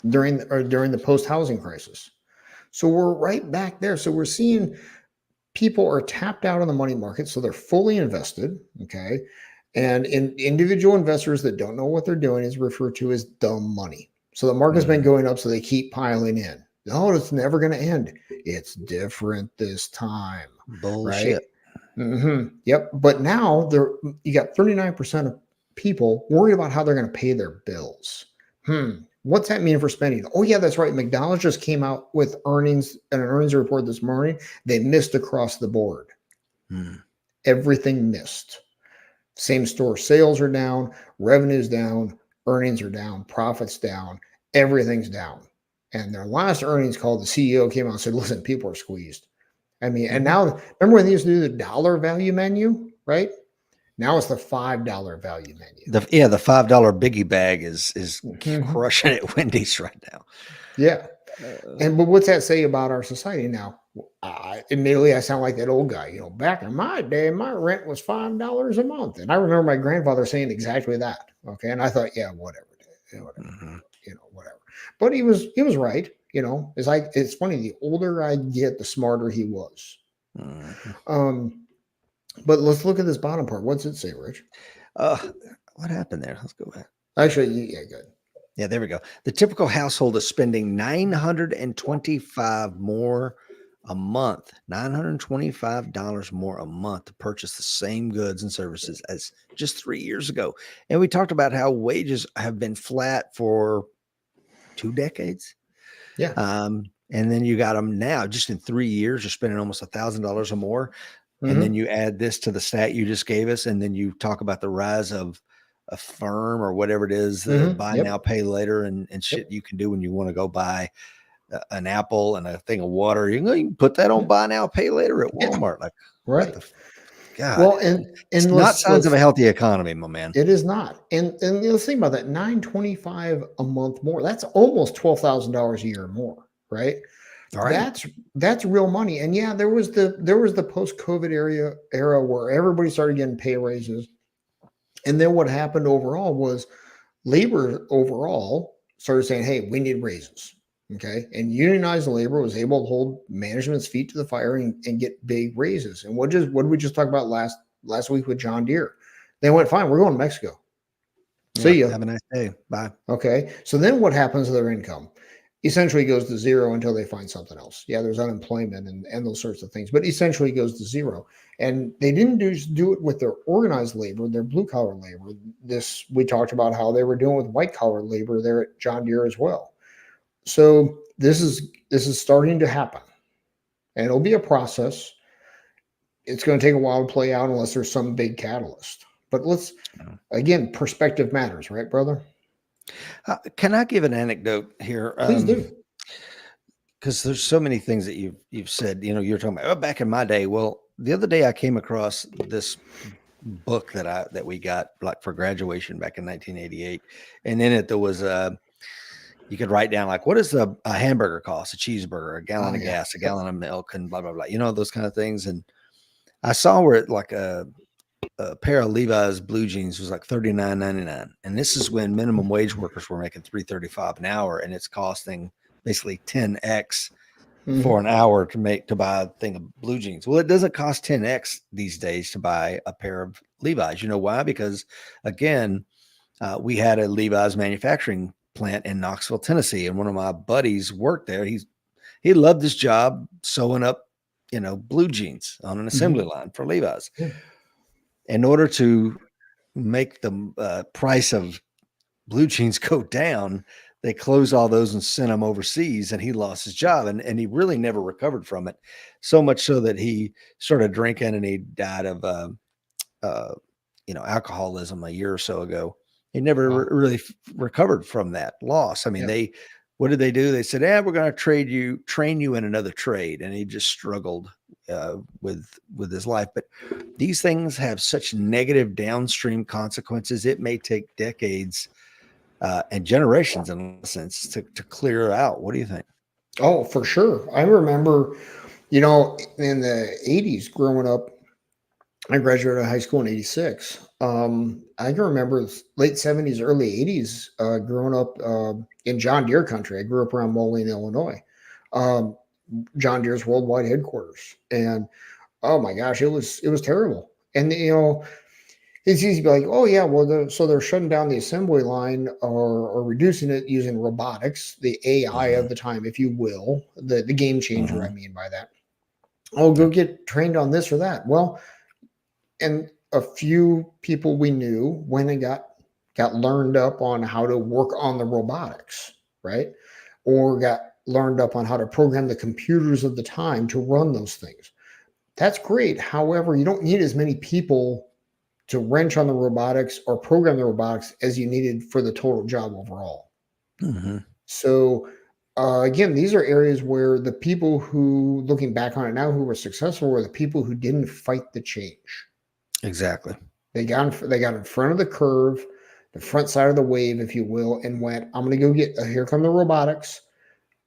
during the post-housing crisis. So we're right back there. So we're seeing people are tapped out of the money market, so they're fully invested, okay? And individual investors that don't know what they're doing is referred to as dumb money. So the market's been going up, so they keep piling in. No, it's never going to end. It's different this time. Bullshit. Right? Yep. But now you got 39% of people worried about how they're going to pay their bills. What's that mean for spending? Oh, yeah, that's right. McDonald's just came out with earnings and an earnings report this morning. They missed across the board. Everything missed. Same store sales are down, revenue's down, earnings are down, profits down, everything's down. And their last earnings call, the CEO came out and said, listen, people are squeezed. I mean, and now, remember when they used to do the dollar value menu, right? Now it's the $5 value menu. The $5 biggie bag is crushing at Wendy's right now. Yeah. But what's that say about our society now? Admittedly, I sound like that old guy. Back in my day, my rent was $5 a month. And I remember my grandfather saying exactly that. Okay. And I thought, yeah, whatever. Whatever. But he was right. It's funny. The older I get, the smarter he was. But let's look at this bottom part. What's it say, Rich? What happened there? Let's go back. Actually, yeah, good. Yeah, there we go. The typical household is spending $925 more a month, $925 more a month to purchase the same goods and services as just 3 years ago. And we talked about how wages have been flat for 2 decades. Yeah. And then you got them now, just in 3 years, you're spending almost $1,000 or more. And then you add this to the stat you just gave us, and then you talk about the rise of a firm or whatever it is, buy now, pay later, and shit you can do when you want to go buy an apple and a thing of water. You can put that on buy now, pay later at Walmart. Like, right. God. Well, and it's not signs of a healthy economy, my man. It is not. And let's think about that. $925 a month more. That's almost $12,000 a year more, right? All right. That's real money. And yeah, there was the post-COVID era where everybody started getting pay raises. And then what happened overall was labor overall started saying, hey, we need raises. Okay. And unionized labor was able to hold management's feet to the fire and get big raises. And what did we just talk about last week with John Deere? They went, fine, we're going to Mexico. See ya. Have a nice day. Bye. Okay. So then what happens to their income? Essentially goes to zero until they find something else. Yeah, there's unemployment and those sorts of things, but essentially goes to zero. And they didn't do it with their organized labor, their blue collar labor. This we talked about how they were doing with white collar labor there at John Deere as well. So this is starting to happen. And it'll be a process. It's going to take a while to play out unless there's some big catalyst. But let's again, perspective matters, right, brother? Can I give an anecdote here? Please do. Because there's so many things that you've said. You know, you're talking about back in my day. Well, the other day I came across this book that we got like for graduation back in 1988, and in it there was you could write down like what does a hamburger cost, a cheeseburger, a gallon of gas, a gallon of milk, and blah blah blah. You know, those kind of things. And I saw where it like a pair of Levi's blue jeans was like $39.99, and this is when minimum wage workers were making $3.35 an hour, and it's costing basically 10x for an hour to buy a thing of blue jeans. Well, it doesn't cost 10x these days to buy a pair of Levi's. You know why? Because again, we had a Levi's manufacturing plant in Knoxville, Tennessee, and one of my buddies worked there. He loved his job sewing up, you know, blue jeans on an assembly line for Levi's. Yeah. In order to make the price of blue jeans go down, they closed all those and sent them overseas, and he lost his job, and he really never recovered from it. So much so that he started drinking and he died of, alcoholism a year or so ago. He never really recovered from that loss. I mean, what did they do? They said, we're going to train you in another trade. And he just struggled with his life. But these things have such negative downstream consequences. It may take decades and generations in a sense to clear out. What do you think? Oh, for sure. I remember, in the 80s growing up, I graduated high school in 86. I can remember late 70s, early 80s, growing up in John Deere country. I grew up around Moline, Illinois. John Deere's worldwide headquarters. And oh my gosh, it was terrible. And it's easy to be like, oh yeah, well, so they're shutting down the assembly line or reducing it using robotics, the AI of the time, if you will, the game changer. I mean by that. Oh, go get trained on this or that. Well, and a few people we knew went and got learned up on how to work on the robotics, right? Or got learned up on how to program the computers of the time to run those things. That's great. However, you don't need as many people to wrench on the robotics or program the robotics as you needed for the total job overall. So again, these are areas where the people who, looking back on it now, who were successful were the people who didn't fight the change. Exactly. They got in front of the curve, the front side of the wave, if you will, and went, I'm going to go get, here come the robotics.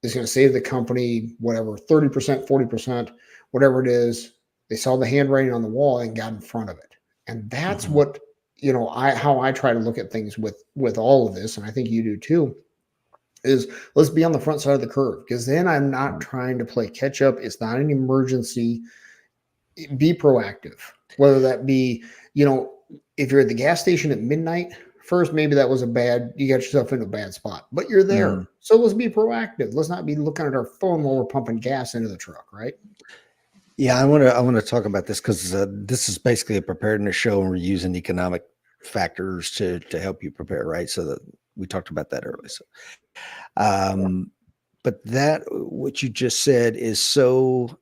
It's going to save the company, whatever, 30%, 40%, whatever it is. They saw the handwriting on the wall and got in front of it. And that's what, how I try to look at things with all of this. And I think you do too, is let's be on the front side of the curve, because then I'm not trying to play catch up. It's not an emergency. Be proactive, whether that be, if you're at the gas station at midnight, first, maybe that was you got yourself in a bad spot, but you're there. So let's be proactive. Let's not be looking at our phone while we're pumping gas into the truck, right? Yeah, I want to talk about this because this is basically a preparedness show, and we're using economic factors to help you prepare, right? So that we talked about that earlier. So, but that what you just said is so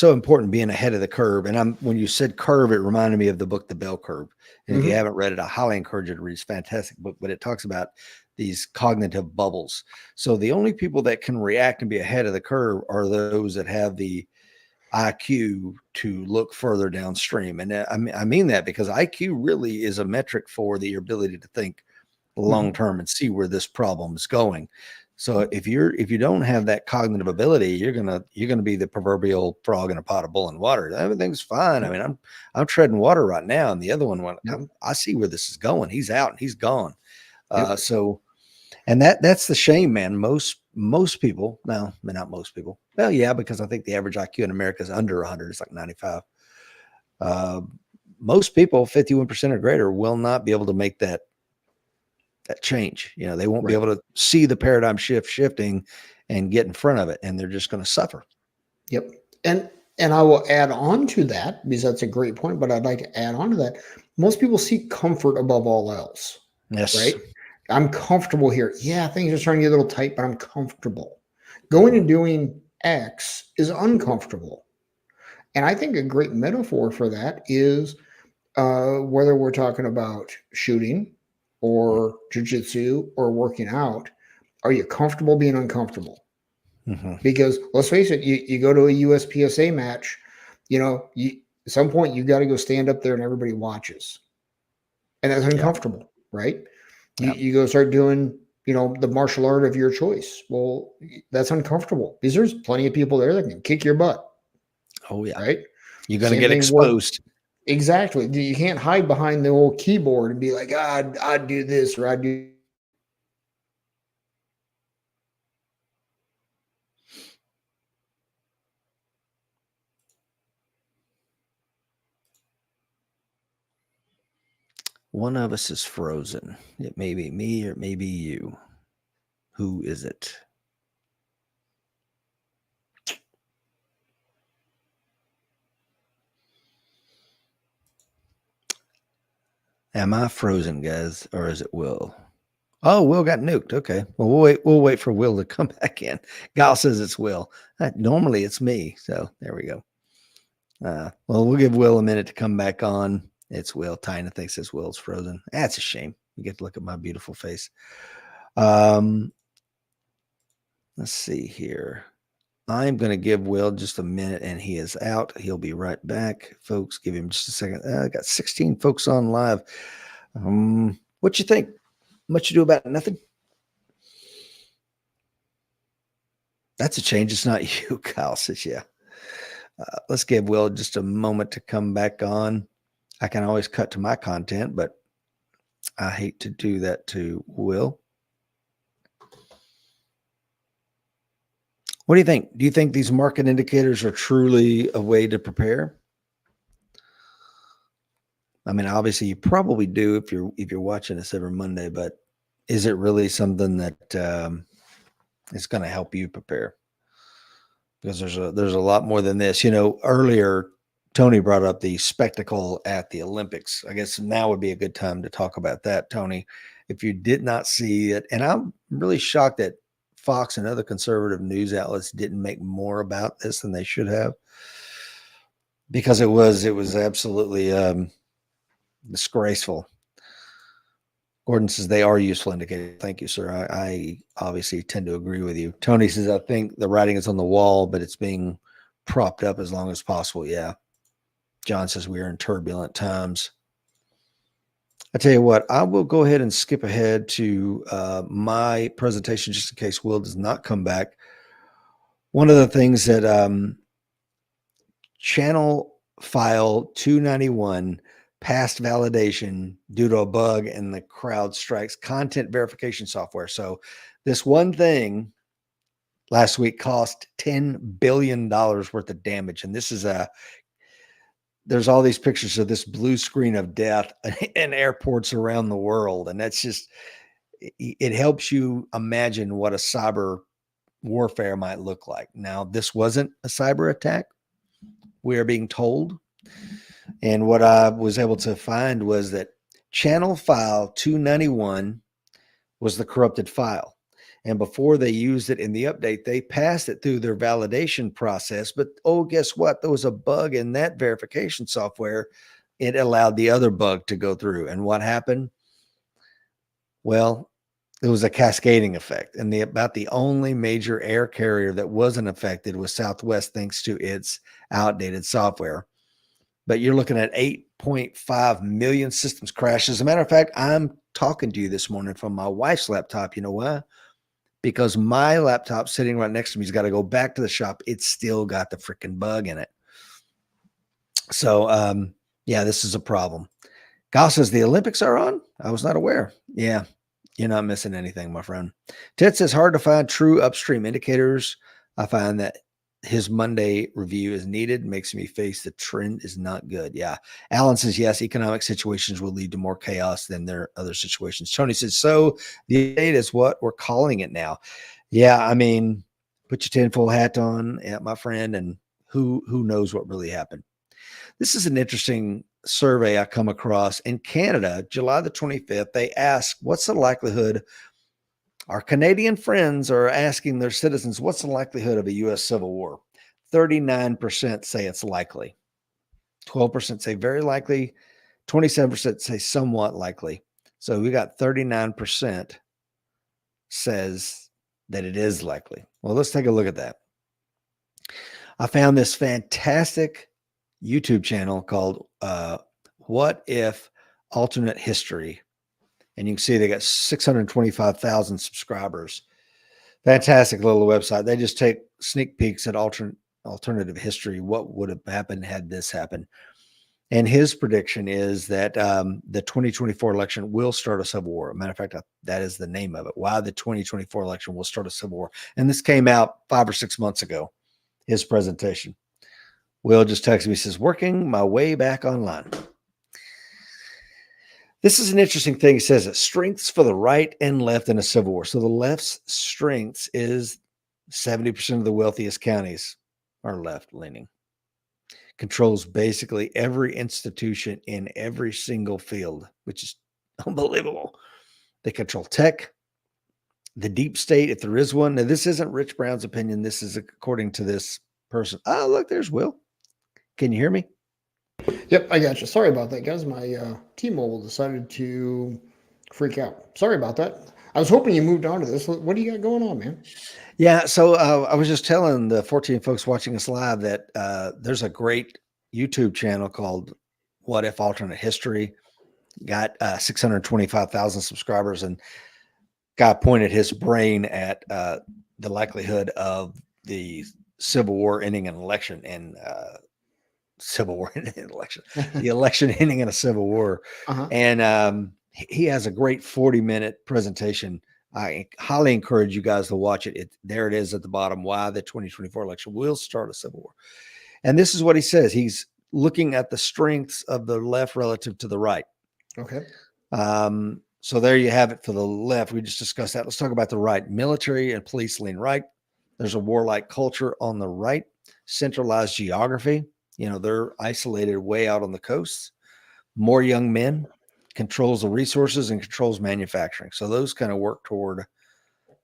important, being ahead of the curve. And when you said curve, it reminded me of the book The Bell Curve. And if you haven't read it, I highly encourage you to read. It's a fantastic book, but it talks about these cognitive bubbles. So the only people that can react and be ahead of the curve are those that have the IQ to look further downstream. And I mean that because IQ really is a metric for your ability to think long term and see where this problem is going. So if you don't have that cognitive ability, you're gonna be the proverbial frog in a pot of boiling water. Everything's fine. I mean, I'm treading water right now, and the other one went. I see where this is going. He's out and he's gone. So, and that's the shame, man. Most people, no, not most people. Well, yeah, because I think the average IQ in America is under 100. It's like 95. most people, 51% or greater, will not be able to make that change. They won't be Right. able to see the paradigm shifting and get in front of it, and they're just going to suffer. Yep. And I will add on to that because that's a great point, but I'd like to add on to that. Most people seek comfort above all else, Yes. right? I'm comfortable here. Yeah, things are starting to get a little tight, but I'm comfortable. Going and doing X is uncomfortable. And I think a great metaphor for that is whether we're talking about shooting or jujitsu or working out, are you comfortable being uncomfortable? Mm-hmm. Because let's face it, you go to a USPSA match, at some point you got to go stand up there and everybody watches. And that's uncomfortable, right? You go start doing, the martial art of your choice. Well, that's uncomfortable because there's plenty of people there that can kick your butt. Oh, yeah. Right? You're going to Same get thing exposed. Exactly. You can't hide behind the old keyboard and be like, I'd do this or I'd do. One of us is frozen. It may be me or it may be you. Who is it? Am I frozen, guys, or is it Will? Oh, Will got nuked. Okay. Well, we'll wait for Will to come back in. Gal says it's Will. Normally it's me. So there we go. Well, we'll give Will a minute to come back on. It's Will. Tina thinks it's Will's frozen. That's a shame. You get to look at my beautiful face. Let's see here. I'm going to give Will just a minute, and he is out. He'll be right back. Folks, give him just a second. I got 16 folks on live. What you think? Much ado about nothing? That's a change. It's not you, Kyle says, yeah. Let's give Will just a moment to come back on. I can always cut to my content, but I hate to do that to Will. What do you think? Do you think these market indicators are truly a way to prepare? I mean, obviously you probably do if you're watching us every Monday, but is it really something that is going to help you prepare? Because there's a lot more than this. Earlier Tony brought up the spectacle at the Olympics. I guess now would be a good time to talk about that, Tony. If you did not see it, and I'm really shocked that Fox and other conservative news outlets didn't make more about this than they should have, because it was absolutely disgraceful. Gordon says they are useful indicators. Thank you, sir. I obviously tend to agree with you. Tony says, I think the writing is on the wall, but it's being propped up as long as possible. Yeah. John says we are in turbulent times. I tell you what, I will go ahead and skip ahead to my presentation just in case Will does not come back. One of the things that channel file 291 passed validation due to a bug in the CrowdStrike's content verification software. So this one thing last week cost $10 billion worth of damage. And this is there's all these pictures of this blue screen of death in airports around the world. And that's just, it helps you imagine what a cyber warfare might look like. Now, this wasn't a cyber attack, we are being told. And what I was able to find was that channel file 291 was the corrupted file. And before they used it in the update, they passed it through their validation process. But, guess what? There was a bug in that verification software. It allowed the other bug to go through. And what happened? Well, it was a cascading effect. And about the only major air carrier that wasn't affected was Southwest, thanks to its outdated software. But you're looking at 8.5 million systems crashes. As a matter of fact, I'm talking to you this morning from my wife's laptop. You know why? Because my laptop sitting right next to me has got to go back to the shop. It's still got the freaking bug in it. So, yeah, this is a problem. Gal says the Olympics are on. I was not aware. Yeah, you're not missing anything, my friend. Ted says hard to find true upstream indicators. I find that his Monday review is needed. Makes me face the trend is not good. Yeah. Alan says, yes, economic situations will lead to more chaos than their other situations. Tony says, so the date is what we're calling it now. Yeah. I mean, put your tinfoil hat on, my friend, and who knows what really happened. This is an interesting survey I come across in Canada, July the 25th. They asked, what's the likelihood? Our Canadian friends are asking their citizens, what's the likelihood of a U.S. Civil War? 39% say it's likely. 12% say very likely. 27% say somewhat likely. So we got 39% says that it is likely. Well, let's take a look at that. I found this fantastic YouTube channel called What If Alternate History. And you can see they got 625,000 subscribers. Fantastic little website. They just take sneak peeks at alternative history. What would have happened had this happened? And his prediction is that the 2024 election will start a civil war. Matter of fact, that is the name of it. Why the 2024 election will start a civil war. And this came out 5 or 6 months ago, his presentation. Will just texted me, says, working my way back online. This is an interesting thing. He says it strengths for the right and left in a civil war. So the left's strengths is 70% of the wealthiest counties are left leaning. Controls basically every institution in every single field, which is unbelievable. They control tech, the deep state, if there is one. Now, this isn't Rich Brown's opinion. This is according to this person. Oh, look, there's Will. Can you hear me? Yep, I got you. Sorry about that, guys. My T-Mobile decided to freak out. Sorry about that. I was hoping you moved on to this. What do you got going on, man? Yeah, so I was just telling the 14 folks watching us live that there's a great YouTube channel called What If Alternate History. Got 625,000 subscribers, and guy pointed his brain at the likelihood of the Civil War ending an election and Civil War ending an election, the election ending in a Civil War. And he has a great 40-minute presentation. I highly encourage you guys to watch it. There it is at the bottom, why the 2024 election will start a civil war. And this is what he says. He's looking at the strengths of the left relative to the right. Okay. So there you have it for the left. We just discussed that. Let's talk about the right. Military and police lean right. There's a warlike culture on the right. Centralized geography. You know, they're isolated way out on the coast. More young men. Controls the resources and controls manufacturing. So those kind of work toward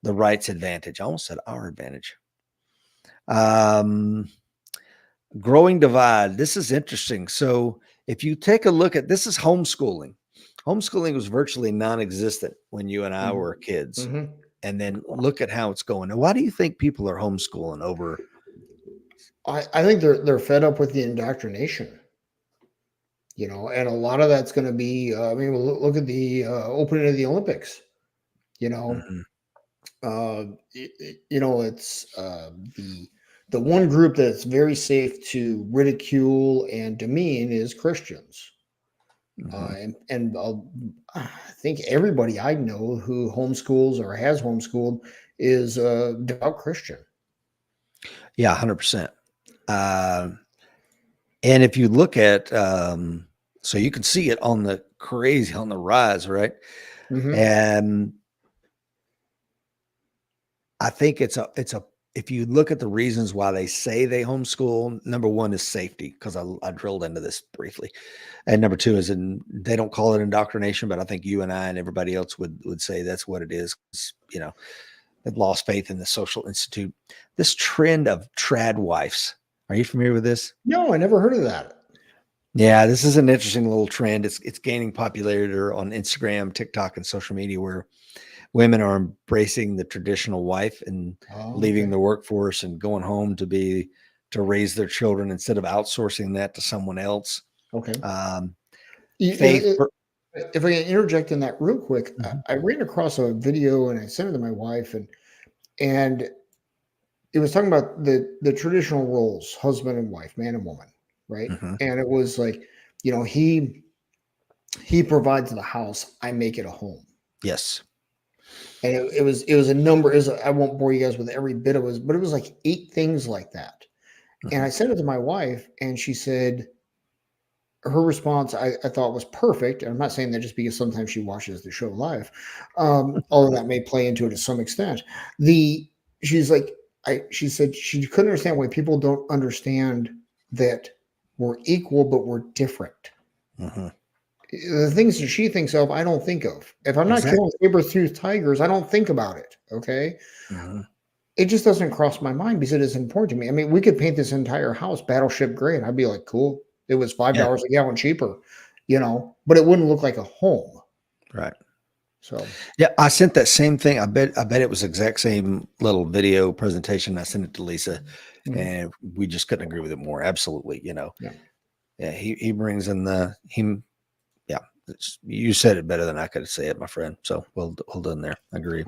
the right's advantage. I almost said our advantage. Growing divide. This is interesting. So if you take a look at, this is homeschooling. Homeschooling was virtually non-existent when you and I were kids. Mm-hmm. And then look at how it's going. Now, why do you think people are homeschooling over? I think they're fed up with the indoctrination. You know, and a lot of that's going to be, I mean, look at the opening of the Olympics, you know, you know, it's the one group that's very safe to ridicule and demean is Christians. And I think everybody I know who homeschools or has homeschooled is a devout Christian. Yeah, 100%. And if you look at, so you can see it on the rise, right? And I think if you look at the reasons why they say they homeschool, number one is safety, because I drilled into this briefly. And number two is they don't call it indoctrination, but I think you and I and everybody else would say that's what it is. You know, they've lost faith in the social institute. This trend of trad wives. Are you familiar with this? No, I never heard of that. Yeah, this is an interesting little trend. It's gaining popularity on Instagram, TikTok, and social media, where women are embracing the traditional wife and leaving the workforce and going home to raise their children instead of outsourcing that to someone else. Okay. If I can interject in that real quick, I ran across a video and I sent it to my wife, and it was talking about the traditional roles, husband and wife, man and woman, right? And it was like, you know, he provides the house, I make it a home. Yes. And it was a number. I won't bore you guys with every bit of it, but it was like 8 things like that. And I sent it to my wife, and she said, her response I thought was perfect. And I'm not saying that just because sometimes she watches the show live, although that may play into it to some extent. The she's like, she said she couldn't understand why people don't understand that we're equal, but we're different. Mhm. The things that she thinks of, I don't think of. If I'm not Exactly. killing saber-toothed tigers, I don't think about it. Okay. Mhm. It just doesn't cross my mind because it is important to me. I mean, we could paint this entire house battleship gray, and I'd be like, cool. It was Yeah. $5 a gallon cheaper, but it wouldn't look like a home. Right. So Yeah, I sent that same thing. I bet it was the exact same little video presentation. I sent it to Lisa, and we just couldn't agree with it more. Absolutely, yeah. Yeah, he brings in yeah. You said it better than I could say it, my friend. So well done there. I agree.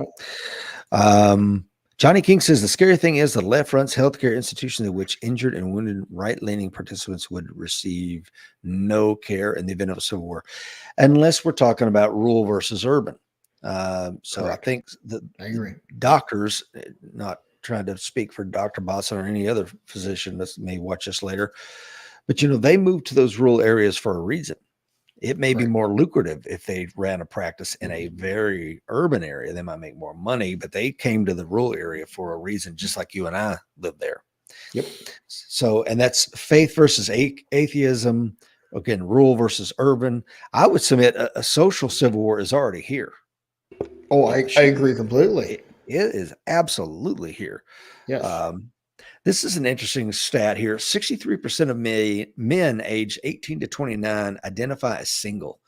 Johnny King says the scary thing is the left runs healthcare institutions in which injured and wounded right-leaning participants would receive no care in the event of a civil war, unless we're talking about rural versus urban. So Correct. I think I agree. doctors, not trying to speak for Dr. Boston or any other physician that may watch us later, but they moved to those rural areas for a reason. It may be Correct. more lucrative if they ran a practice in a very urban area. They might make more money, but they came to the rural area for a reason, just like you and I live there. Yep. So, and that's faith versus atheism. Again, rural versus urban. I would submit a social civil war is already here. Oh, I agree completely. It is absolutely here. Yes. This is an interesting stat here. 63% of men aged 18 to 29 identify as single.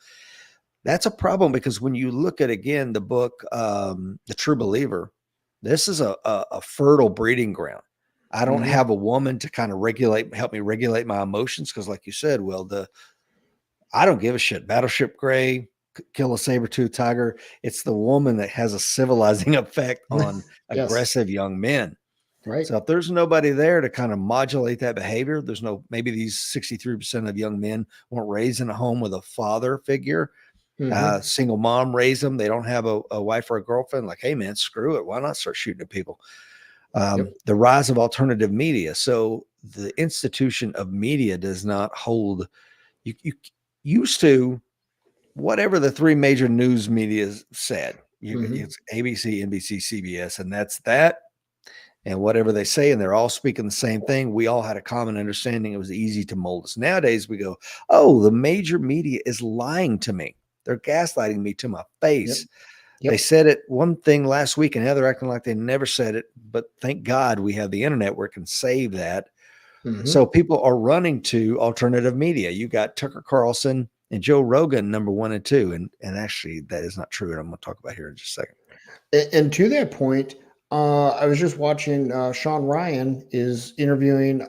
That's a problem because when you look at, again, the book, The True Believer, this is a fertile breeding ground. I don't have a woman to kind of help me regulate my emotions because, like you said, I don't give a shit. Battleship Gray, kill a saber-toothed tiger. It's the woman that has a civilizing effect on Yes. aggressive young men. Right. So if there's nobody there to kind of modulate that behavior, maybe these 63% of young men weren't raised in a home with a father figure. Single mom raised them. They don't have a wife or a girlfriend. Like, hey man, screw it. Why not start shooting at people? The rise of alternative media. So the institution of media does not hold. You used to, whatever the three major news media said, it's ABC, NBC, CBS, and that's that. And whatever they say, and they're all speaking the same thing. We all had a common understanding. It was easy to mold us. Nowadays we go, oh, the major media is lying to me. They're gaslighting me to my face. They said it one thing last week and now they're acting like they never said it. But thank God we have the internet where it can save that. So people are running to alternative media. You got Tucker Carlson and Joe Rogan, number 1 and 2. And actually that is not true. And I'm going to talk about here in just a second. And to that point, I was just watching Sean Ryan is interviewing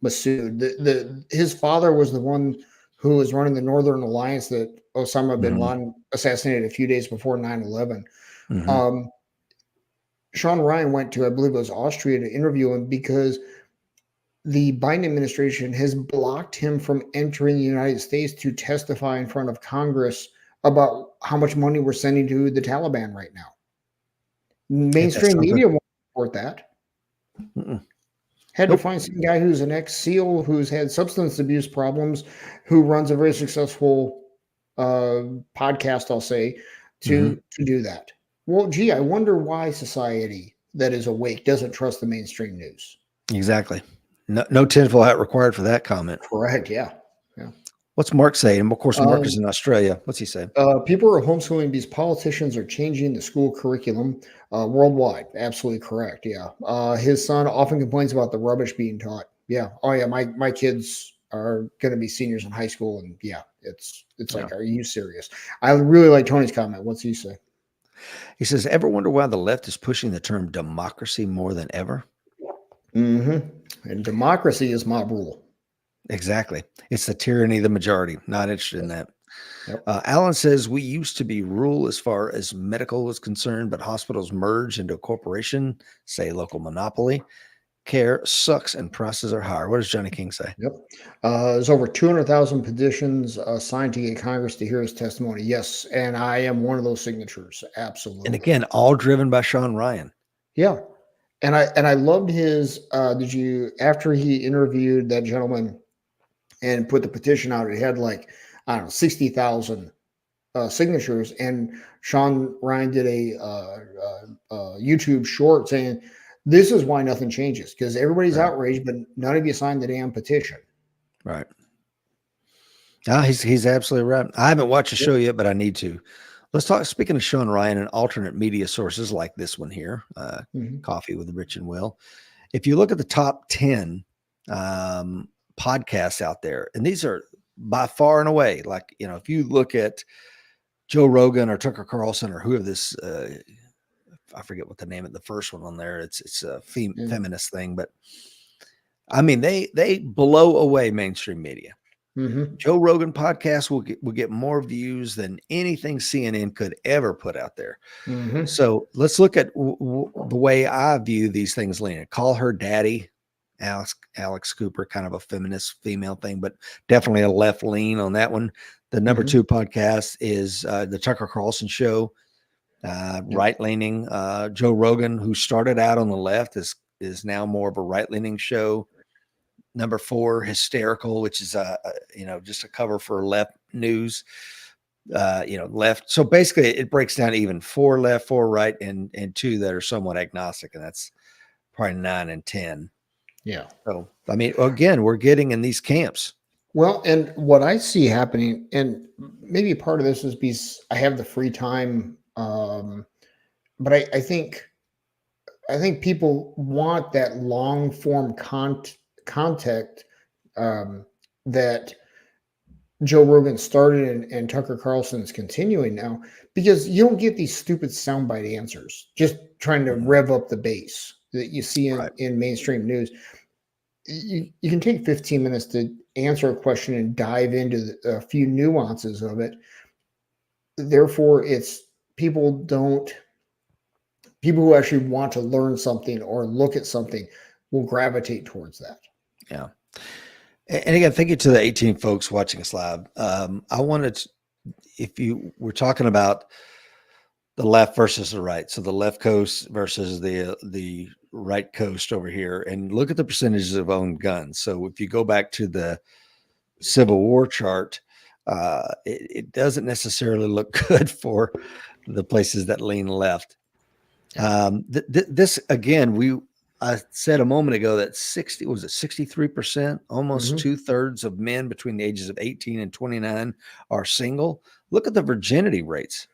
Masood. His father was the one who was running the Northern Alliance that Osama bin Laden assassinated a few days before 9/11. Sean Ryan went to, I believe it was Austria, to interview him because the Biden administration has blocked him from entering the United States to testify in front of Congress about how much money we're sending to the Taliban right now. Mainstream media won't support that. Had to find some guy who's an ex-SEAL who's had substance abuse problems, who runs a very successful podcast, I'll say, to do that. Well, gee, I wonder why society that is awake doesn't trust the mainstream news. Exactly. No tinfoil hat required for that comment. Correct. Yeah. What's Mark saying? And of course, Mark is in Australia. What's he saying? People are homeschooling. These politicians are changing the school curriculum worldwide. Absolutely correct. Yeah. His son often complains about the rubbish being taught. Yeah. Oh yeah. My kids are going to be seniors in high school, and yeah, it's like, are you serious? I really like Tony's comment. What's he say? He says, ever wonder why the left is pushing the term democracy more than ever? And democracy is mob rule. Exactly. It's the tyranny of the majority. Not interested in that. Alan says, we used to be rural as far as medical was concerned, but hospitals merged into a corporation, say local monopoly. Care sucks and prices are higher. What does Johnny King say? There's over 200,000 petitions signed to get Congress to hear his testimony. Yes, and I am one of those signatures. Absolutely. And again, all driven by Sean Ryan. Yeah. And I loved his. Did you after he interviewed that gentleman and put the petition out? It had like I don't know 60,000 signatures, and Sean Ryan did a YouTube short saying this is why nothing changes because everybody's Right. outraged, but none of you signed the damn petition. Right. Ah, he's absolutely right. I haven't watched the Yep. show yet, but I need to. Let's talk. Speaking of Sean Ryan and alternate media sources like this one here, Mhm. Coffee with Rich and Will. If you look at the top 10 podcasts out there, and these are by far and away, like, if you look at Joe Rogan or Tucker Carlson or whoever this, I forget what the name of the first one on there. It's a Yeah. feminist thing, but I mean, they blow away mainstream media. Mhm. Joe Rogan podcast will get more views than anything CNN could ever put out there. Mhm. So let's look at the way I view these things, Lena. Call her daddy, Alex Cooper, kind of a feminist female thing, but definitely a left lean on that one. The number Mhm. 2 podcast is the Tucker Carlson show, Yep. right leaning. Joe Rogan, who started out on the left, is now more of a right leaning show. Number 4, Hysterical, which is just a cover for left news. Left. So basically, it breaks down even 4 left, 4 right, and 2 that are somewhat agnostic, and that's probably 9 and 10. Yeah. So I mean, again, we're getting in these camps. Well, and what I see happening, and maybe part of this is because I have the free time, but I think people want that long form contact that Joe Rogan started and Tucker Carlson's continuing now because you don't get these stupid soundbite answers just trying to Mhm. rev up the base that you see Right. in mainstream news. You can take 15 minutes to answer a question and dive into a few nuances of it. Therefore, it's people who actually want to learn something or look at something will gravitate towards that. Yeah. And again, thank you to the 18 folks watching us live. I wanted to, if you were talking about the left versus the right, so the left coast versus the right coast over here, and look at the percentages of owned guns. So if you go back to the Civil War chart, it doesn't necessarily look good for the places that lean left. This again, I said a moment ago that 63%, almost Mhm. 2/3 of men between the ages of 18 and 29 are single. Look at the virginity rates.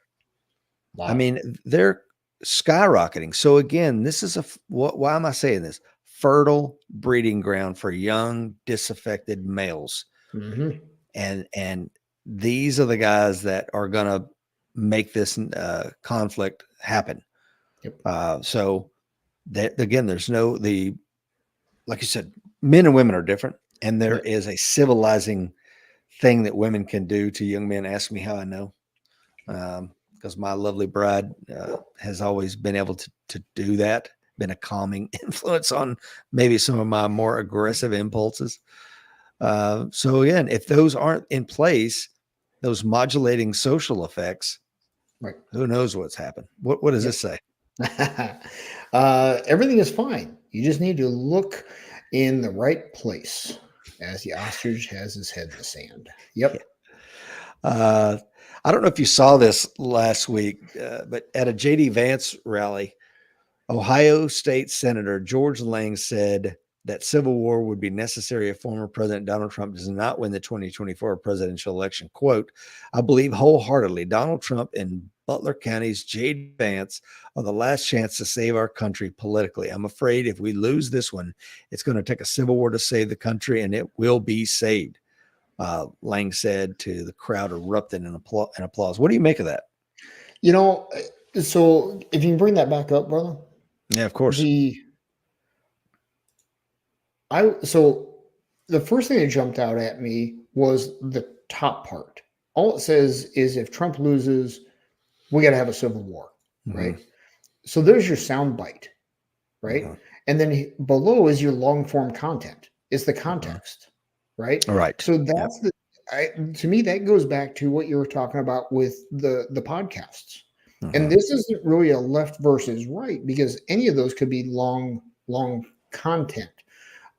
I Wow. mean, they're skyrocketing. So again, this is why am I saying this? Fertile breeding ground for young, disaffected males. Mhm. And these are the guys that are going to make this conflict happen. Yep. So that again, there's like you said, men and women are different, and there Yep. is a civilizing thing that women can do to young men. Ask me how I know, because my lovely bride has always been able to do that. Been a calming influence on maybe some of my more aggressive impulses. So again, if those aren't in place, those modulating social effects, Right. who knows what's happened? What does Yep. this say? Everything is fine. You just need to look in the right place as the ostrich has his head in the sand. Yeah. Yep. I don't know if you saw this last week, but at a JD Vance rally, Ohio State Senator George Lang said that civil war would be necessary if former President Donald Trump does not win the 2024 presidential election. Quote, I believe wholeheartedly Donald Trump and Butler County's JD Vance are the last chance to save our country politically. I'm afraid if we lose this one, it's going to take a civil war to save the country, and it will be saved. Lang said to the crowd erupted in applause. What do you make of that? You know, so if you can bring that back up, brother, Yeah, of course. the I so the first thing that jumped out at me was the top part. All it says is if Trump loses, we got to have a civil war, Mhm, right? So there's your sound bite, right? mhm, And then below is your long form content. It's the mhm. context, right? All right. So Yep. to me that goes back to what you were talking about with the podcasts. And this isn't really a left versus right because any of those could be long content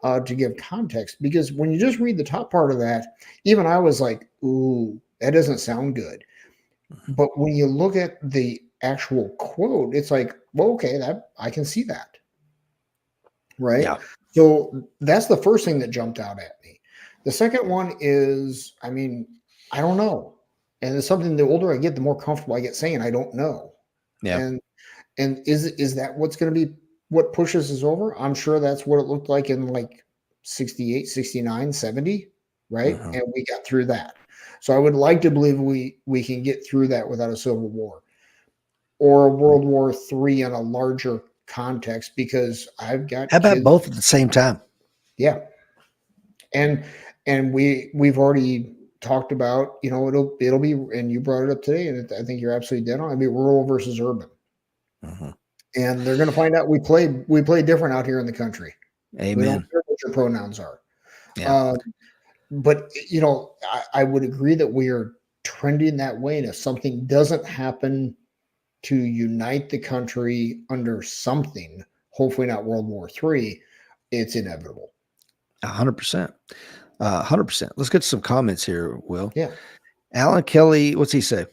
to give context. Because when you just read the top part of that, even I was like, ooh, that doesn't sound good. But when you look at the actual quote, it's like, well, okay, that I can see that. Right. Yeah. So that's the first thing that jumped out at me. The second one is, I mean, I don't know. And it's something the older I get, the more comfortable I get saying I don't know. Yeah. And is that what's going to be what pushes us over? I'm sure that's what it looked like in like 68, 69, 70, right? Mhm. And we got through that. So I would like to believe we can get through that without a civil war or a World War III in a larger context because I've got How about kids. both at the same time? Yeah. And we've already talked about, it'll be, and you brought it up today, and I think you're absolutely dead on. I mean, rural versus urban. Mhm. And they're going to find out we play different out here in the country. We don't Amen. care what your pronouns are. Yeah. But I would agree that we are trending that way. And if something doesn't happen to unite the country under something, hopefully not World War III, it's inevitable. 100%. 100%. Let's get some comments here, Will. Yeah. Alan Kelly, what's he say?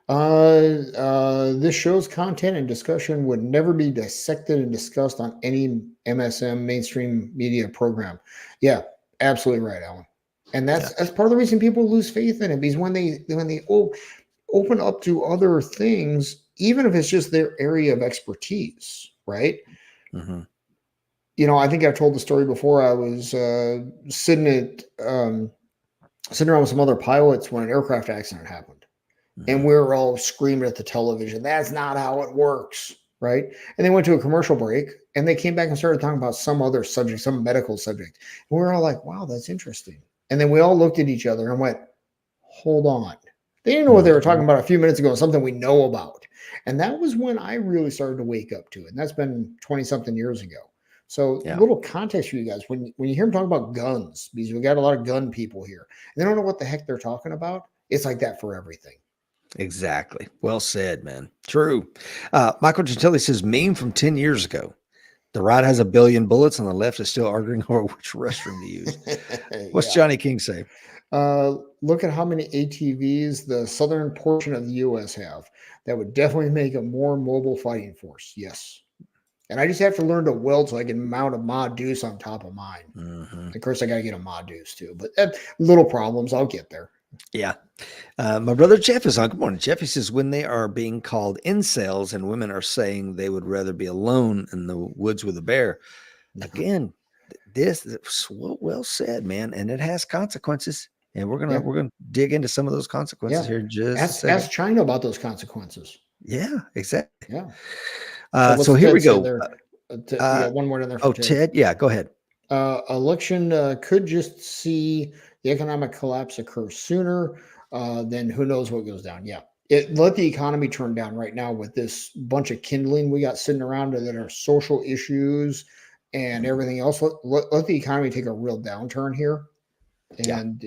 This show's content and discussion would never be dissected and discussed on any MSM mainstream media program. Yeah, absolutely right, Alan. And that's part of the reason people lose faith in it because when they open up to other things, even if it's just their area of expertise, right? Mm-hmm. I think I've told the story before. I was sitting around with some other pilots when an aircraft accident happened. And we were all screaming at the television, that's not how it works, right? And they went to a commercial break and they came back and started talking about some other subject, some medical subject. And we were all like, wow, that's interesting. And then we all looked at each other and went, hold on. They didn't know what they were talking about a few minutes ago, something we know about. And that was when I really started to wake up to it. And that's been 20 something years ago. So little context for you guys. When you hear them talk about guns, because we got a lot of gun people here, and they don't know what the heck they're talking about. It's like that for everything. Exactly. Well said, man. True. Michael Gentili says, meme from 10 years ago. The right has a billion bullets and the left is still arguing over which restroom to use. What's Johnny King say? Look at how many ATVs the southern portion of the U.S. have. That would definitely make a more mobile fighting force. Yes. And I just have to learn to weld so I can mount a mod deuce on top of mine. Mm-hmm. Of course, I got to get a mod deuce too, but little problems. I'll get there. Yeah. My brother Jeff is on. Good morning, Jeff. He says, when they are being called incels and women are saying they would rather be alone in the woods with a bear. Again, this is well said, man. And it has consequences. And we're gonna dig into some of those consequences here in just a second. Ask China about those consequences. Yeah, exactly. Yeah. So here we go. We got one more in there. For Ted. Yeah, go ahead. Election could just see the economic collapse occur sooner. Then who knows what goes down. Yeah. Let the economy turn down right now with this bunch of kindling we got sitting around that are social issues and everything else. Let the economy take a real downturn here. And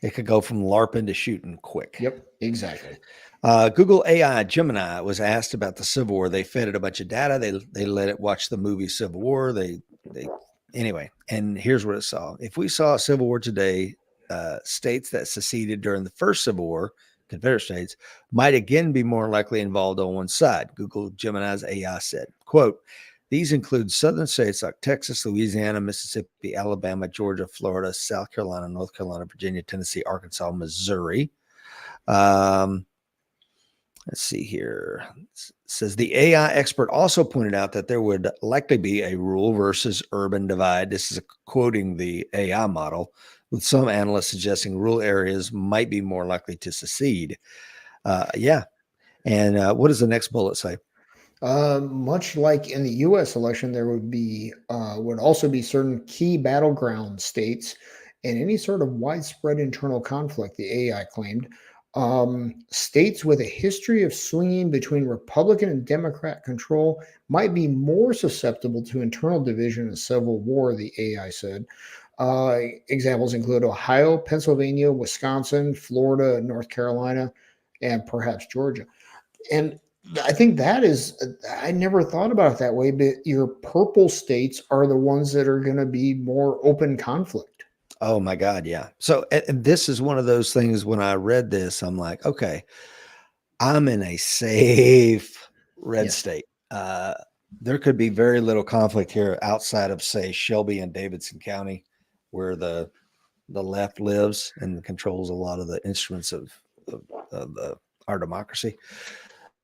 it could go from LARPing to shooting quick. Yep, exactly. Google AI Gemini was asked about the Civil War. They fed it a bunch of data. They let it watch the movie Civil War. Anyway, and here's what it saw. If we saw a Civil War today, states that seceded during the first Civil War, Confederate states, might again be more likely involved on one side. Google Gemini's AI said, quote, these include southern states like Texas, Louisiana, Mississippi, Alabama, Georgia, Florida, South Carolina, North Carolina, Virginia, Tennessee, Arkansas, Missouri. Let's see here. It says the AI expert also pointed out that there would likely be a rural versus urban divide. This is quoting the AI model, with some analysts suggesting rural areas might be more likely to secede. And what does the next bullet say? Much like in the U.S. election, there would also be certain key battleground states and any sort of widespread internal conflict, the AI claimed. States with a history of swinging between Republican and Democrat control might be more susceptible to internal division and civil war, the AI said. Examples include Ohio, Pennsylvania, Wisconsin, Florida, North Carolina, and perhaps Georgia. And I think that is, I never thought about it that way, but your purple states are the ones that are going to be more open conflict. Oh my God, yeah. So and this is one of those things when I read this, I'm like, okay, I'm in a safe red Yes. state. There could be very little conflict here outside of, say, Shelby and Davidson County, where the left lives and controls a lot of the instruments of our democracy.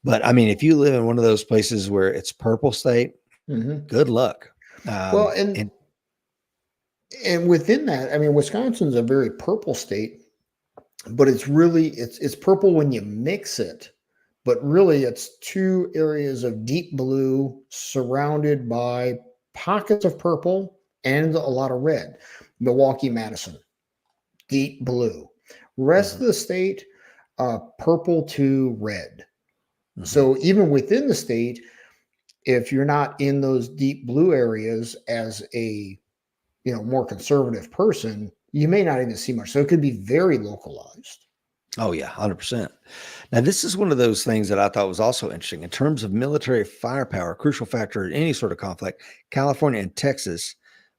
But I mean, if you live in one of those places where it's purple state, Hmm. good luck. Well, And and within that, I mean, Wisconsin's a very purple state, but it's purple when you mix it, but really it's two areas of deep blue surrounded by pockets of purple and a lot of red. Milwaukee, Madison, deep blue. Rest mhm, of the state, purple to red. mhm. So even within the state, if you're not in those deep blue areas as a more conservative person, you may not even see much. So it could be very localized. Oh yeah, 100%. Now this is one of those things that I thought was also interesting in terms of military firepower, a crucial factor in any sort of conflict. California and Texas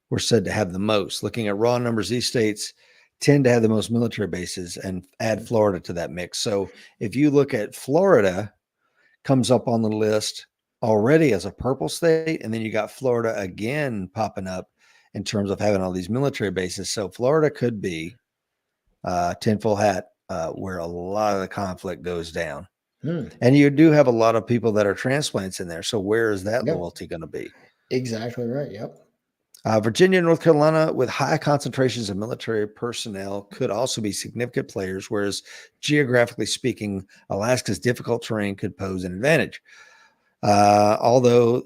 were said to have the most. Looking at raw numbers, these states tend to have the most military bases, and add Florida to that mix. So if you look at Florida, comes up on the list already as a purple state, and then you got Florida again popping up in terms of having all these military bases. So Florida could be tinfoil hat, where a lot of the conflict goes down. Hmm. And you do have a lot of people that are transplants in there. So where is that Yep. loyalty going to be? Exactly right. Yep. Virginia and North Carolina, with high concentrations of military personnel, could also be significant players, whereas geographically speaking, Alaska's difficult terrain could pose an advantage. Although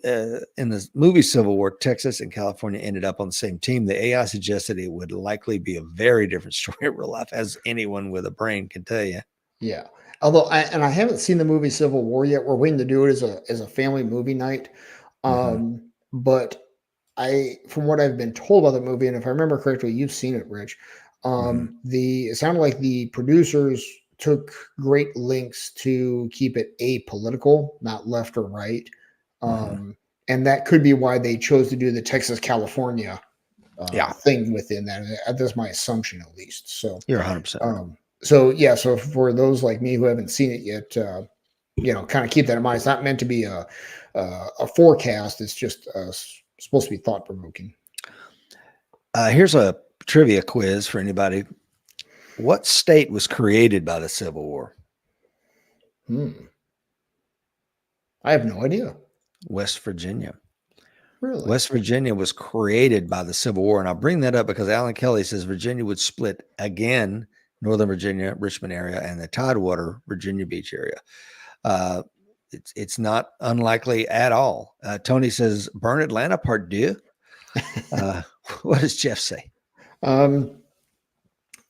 in the movie Civil War, Texas and California ended up on the same team, the AI suggested it would likely be a very different story in real life, as anyone with a brain can tell you. Yeah. Although I haven't seen the movie Civil War yet. We're waiting to do it as a family movie night. Hmm. But from what I've been told about the movie, and if I remember correctly, you've seen it, Rich. Hmm. It sounded like the producers took great lengths to keep it apolitical, not left or right. Hmm. And that could be why they chose to do the Texas California Yeah, thing within that. That's my assumption, at least. you're 100% right. So yeah, so for those like me who haven't seen it yet, kind of keep that in mind. It's not meant to be a forecast. It's just supposed to be thought provoking. Here's a trivia quiz for anybody. What state was created by the Civil War? Hmm. I have no idea. West Virginia. Really? West Virginia was created by the Civil War. And I bring that up because Alan Kelly says Virginia would split again, Northern Virginia, Richmond area, and the Tidewater, Virginia Beach area. Uh, it's not unlikely at all. Tony says, burn Atlanta part deux. Uh, what does Jeff say? Um,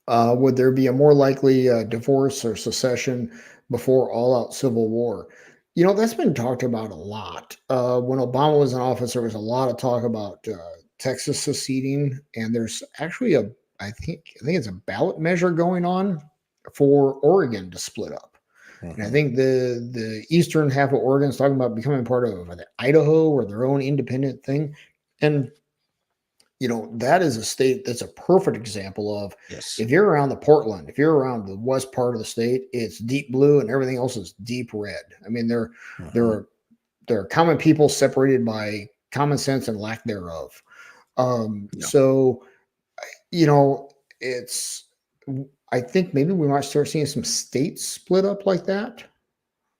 would there be a more likely divorce or secession before all-out civil war? That's been talked about a lot. When Obama was in office, there was a lot of talk about Texas seceding, and there's actually I think it's a ballot measure going on for Oregon to split up. And I Mhm. think the eastern half of Oregon is talking about becoming part of Idaho or their own independent thing. And that is a state that's a perfect example of, Yes. if you're around the Portland, if you're around the west part of the state, it's deep blue and everything else is deep red. I mean, there Mhm. are there are common people separated by common sense and lack thereof. Yeah. So you know, it's I think maybe we might start seeing some states split up like that.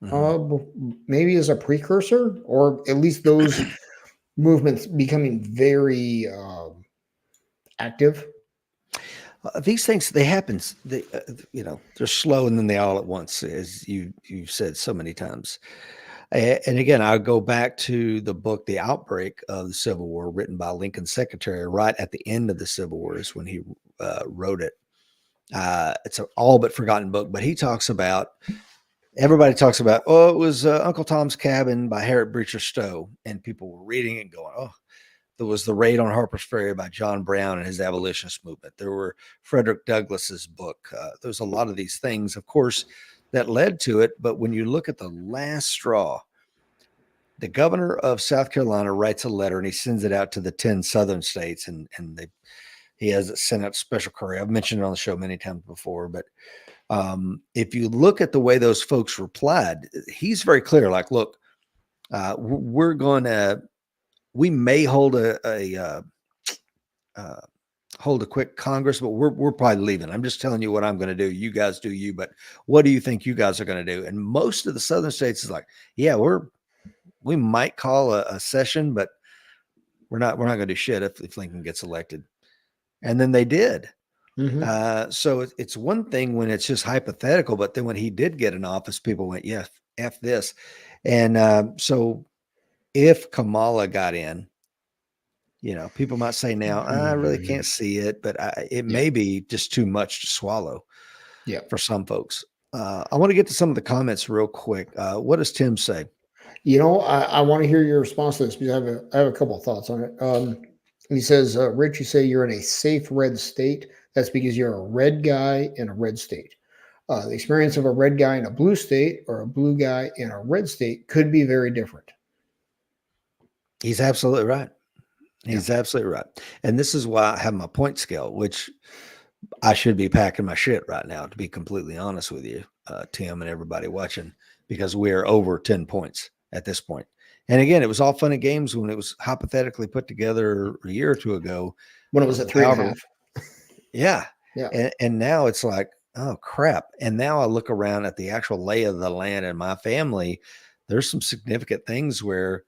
Mhm. Maybe as a precursor, or at least those movements becoming very active. These things, they happen. They're slow and then they all at once, as you've said so many times. And again, I'll go back to the book, The Outbreak of the Civil War, written by Lincoln's secretary right at the end of the Civil War is when he wrote it. It's an all but forgotten book, but he talks about, everybody talks about, oh, it was Uncle Tom's Cabin by Harriet Beecher Stowe. And people were reading it and going, oh, there was The Raid on Harper's Ferry by John Brown and his abolitionist movement. There were Frederick Douglass's book. There's a lot of these things. Of course, that led to it. But when you look at the last straw, the governor of South Carolina writes a letter and he sends it out to the 10 southern states, and he has it sent out special courier. I've mentioned it on the show many times before, but if you look at the way those folks replied, he's very clear. Like, look, we may hold a quick Congress, but we're probably leaving. I'm just telling you what I'm going to do. You guys do you, but what do you think you guys are going to do? And most of the southern states is like, yeah, we might call a session, but we're not going to do shit if Lincoln gets elected. And then they did. Mm-hmm. So it's one thing when it's just hypothetical, but then when he did get in office, people went, yeah, F this. And so if Kamala got in, people might say now, I really can't see it, but it may be just too much to swallow for some folks. I want to get to some of the comments real quick. What does Tim say? I want to hear your response to this because I have a couple of thoughts on it. He says, Rich, you say you're in a safe red state. That's because you're a red guy in a red state. The experience of a red guy in a blue state or a blue guy in a red state could be very different. He's absolutely right. He's absolutely right. And this is why I have my point scale, which I should be packing my shit right now, to be completely honest with you, Tim and everybody watching, because we're over 10 points at this point. And again, it was all fun and games when it was hypothetically put together a year or two ago. When it was at 3.5. Yeah. And now it's like, oh crap. And now I look around at the actual lay of the land in my family. There's some significant things where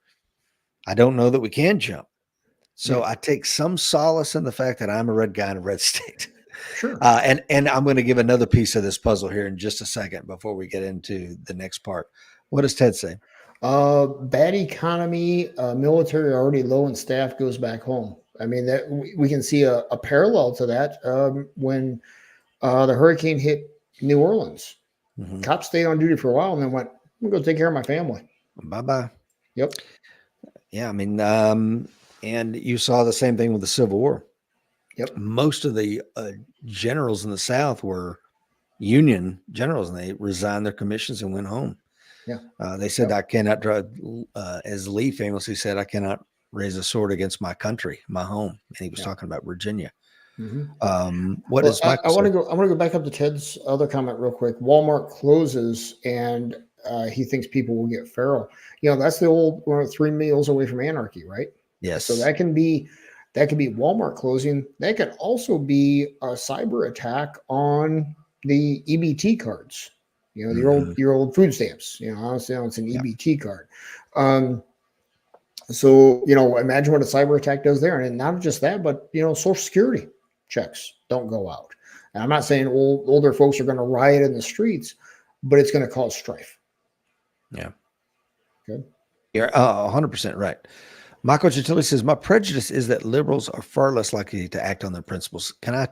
I don't know that we can jump. So I take some solace in the fact that I'm a red guy in a red state. Sure. And I'm going to give another piece of this puzzle here in just a second before we get into the next part. What does Ted say? Bad economy, military already low in staff, goes back home. I mean, that we can see a parallel to that when the hurricane hit New Orleans. Mm-hmm. Cops stayed on duty for a while and then went, I'm going to go take care of my family. Bye-bye. Yep. Yeah, I mean, and you saw the same thing with the Civil War. Yep. Most of the generals in the South were Union generals, and they resigned their commissions and went home. Yeah. They said, I cannot drive, as Lee famously said, I cannot raise a sword against my country, my home. And he was talking about Virginia. Mm-hmm. I want to go back up to Ted's other comment real quick. Walmart closes and he thinks people will get feral. That's the old 3 meals away from anarchy, right? Yes. So that can be Walmart closing. That could also be a cyber attack on the EBT cards. Your old food stamps. Honestly, it's an EBT card. So imagine what a cyber attack does there, and not just that, but Social Security checks don't go out. And I'm not saying older folks are going to riot in the streets, but it's going to cause strife. Yeah. Okay. You're 100% right. Michael Gentili says, my prejudice is that liberals are far less likely to act on their principles. Can I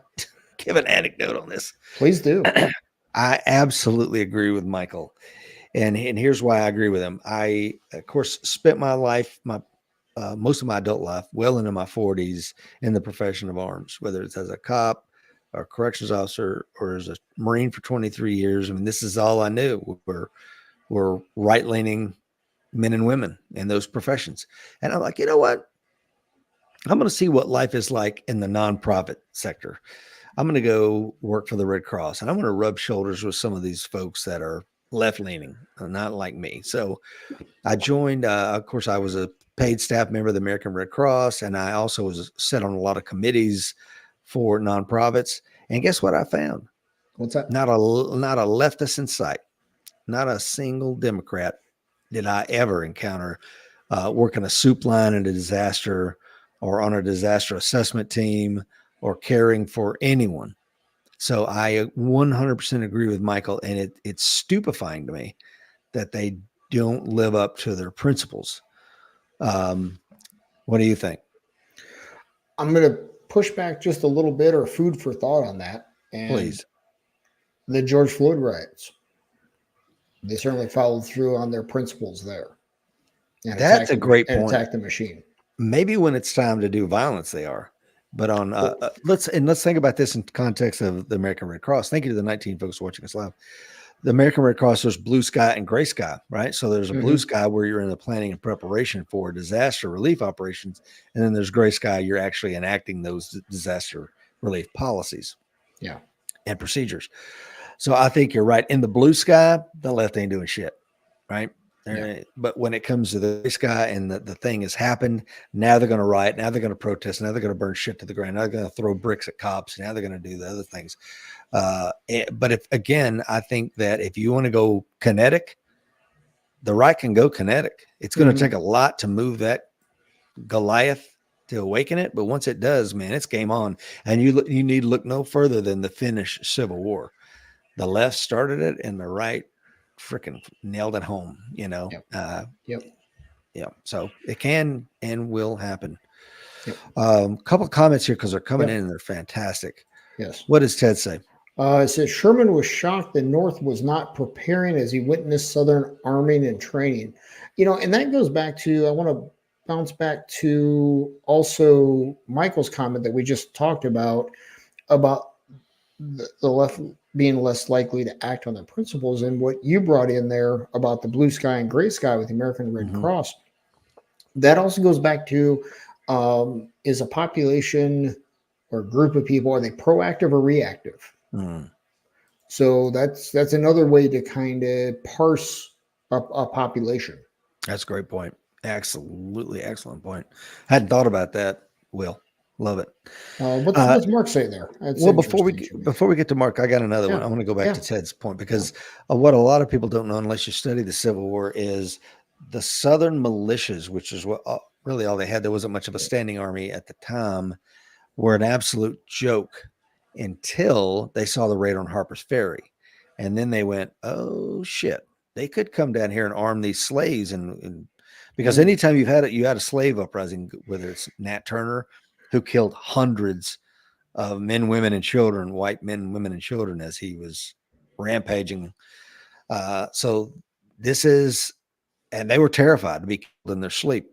give an anecdote on this? Please do. I absolutely agree with Michael. And here's why I agree with him. I, of course, spent my life, most of my adult life, well into my 40s in the profession of arms, whether it's as a cop or corrections officer or as a Marine for 23 years. I mean, this is all I knew. We're right-leaning men and women in those professions. And I'm like, you know what? I'm going to see what life is like in the nonprofit sector. I'm going to go work for the Red Cross, and I'm going to rub shoulders with some of these folks that are left-leaning, not like me. So I joined, of course, I was a paid staff member of the American Red Cross, and I also was set on a lot of committees for nonprofits. And guess what I found? What's that? Not a leftist in sight, not a single Democrat did I ever encounter working a soup line in a disaster or on a disaster assessment team or caring for anyone. So I 100% agree with Michael, and it's stupefying to me that they don't live up to their principles. What do you think? I'm going to push back just a little bit, or food for thought on that. And please. The George Floyd riots. They certainly followed through on their principles there. That's a great point. Attack the machine. Maybe when it's time to do violence, they are. But on let's think about this in context of the American Red Cross. Thank you to the 19 folks watching us live. the American Red Cross, there's blue sky and gray sky, right? So there's a blue Mhm. sky where you're in the planning and preparation for disaster relief operations, and then there's gray sky, you're actually enacting those disaster relief policies Yeah. and procedures. So I think you're right. In the blue sky, the left ain't doing shit, right? Yeah. But when it comes to the gray sky and the thing has happened, now they're going to riot. Now they're going to protest. Now they're going to burn shit to the ground. Now they're going to throw bricks at cops. Now they're going to do the other things. But if again, I think that if you want to go kinetic, the right can go kinetic. It's going to take a lot to move that Goliath to awaken it, but once it does, man, it's game on. And you need to look no further than the Finnish Civil War. The left started it, and the right freaking nailed it home. Yep. Yeah. So it can and will happen. Yep. Couple of comments here because they're coming Yep. in and they're fantastic. Yes. What does Ted say? It says Sherman was shocked the North was not preparing as he witnessed Southern arming and training. And that goes back to, I want to bounce back to also Michael's comment that we just talked about the left being less likely to act on their principles, and what you brought in there about the blue sky and gray sky with the American Red Cross. That also goes back to, is a population or group of people, are they proactive or reactive? So that's another way to kind of parse a population. That's a great point. Absolutely excellent point. Hadn't thought about that. Will, love it. What's Mark say there? That's well, before we get to Mark, I got another one. I want to go back to Ted's point because what a lot of people don't know, unless you study the Civil War, is the Southern militias, which is what really all they had. There wasn't much of a standing army at the time. Were an absolute joke until they saw the raid on Harper's Ferry. And then they went, oh shit, they could come down here and arm these slaves. And because anytime you had a slave uprising, whether it's Nat Turner, who killed hundreds of men, women, and children, white men, women, and children as he was rampaging. So this is, and they were terrified to be killed in their sleep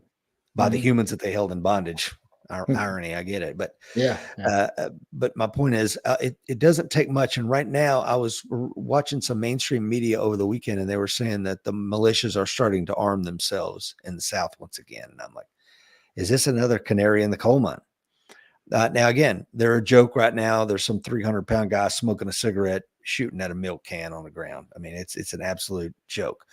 by the humans that they held in bondage. Irony, I get it, but but my point is, it doesn't take much. And right now, I was watching some mainstream media over the weekend, and they were saying that the militias are starting to arm themselves in the South once again. And I'm like, is this another canary in the coal mine? Now, again, they're a joke right now. There's some 300-pound guy smoking a cigarette, shooting at a milk can on the ground. I mean, it's an absolute joke.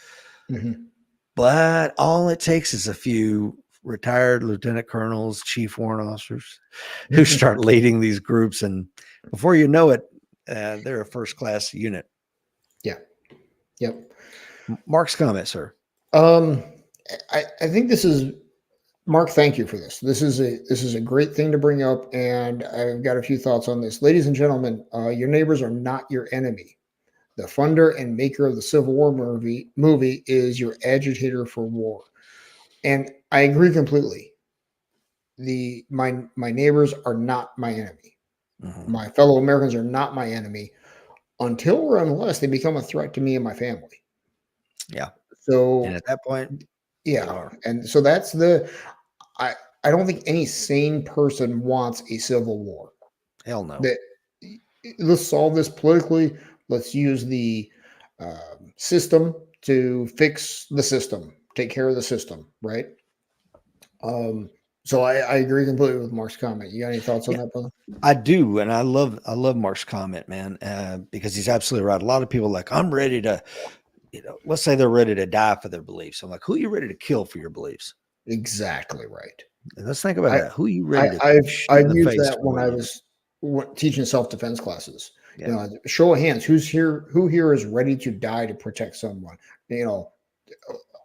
But all it takes is a few retired lieutenant colonels, chief warrant officers who start leading these groups. And before you know it, they're a first-class unit. Yeah. Yep. Mark's comment, sir. I think this is, Mark, thank you for this. This is a great thing to bring up. And I've got a few thoughts on this. Ladies and gentlemen, your neighbors are not your enemy. The funder and maker of the Civil War movie is your agitator for war. And I agree completely. My neighbors are not my enemy. My fellow Americans are not my enemy until or unless they become a threat to me and my family. Yeah. So and at that point, and so that's I don't think any sane person wants a civil war. Hell no. Let's solve this politically. Let's use the system to fix the system, take care of the system, right? So I agree completely with Mark's comment. You got any thoughts on that, brother? I do, and I love Mark's comment, man, because he's absolutely right. A lot of people are like, I'm ready to, let's say they're ready to die for their beliefs. I'm like, who are you ready to kill for your beliefs? Exactly right. And let's think about that. Who are you ready to? I've used that when I was teaching self-defense classes. Show of hands. Who here is ready to die to protect someone?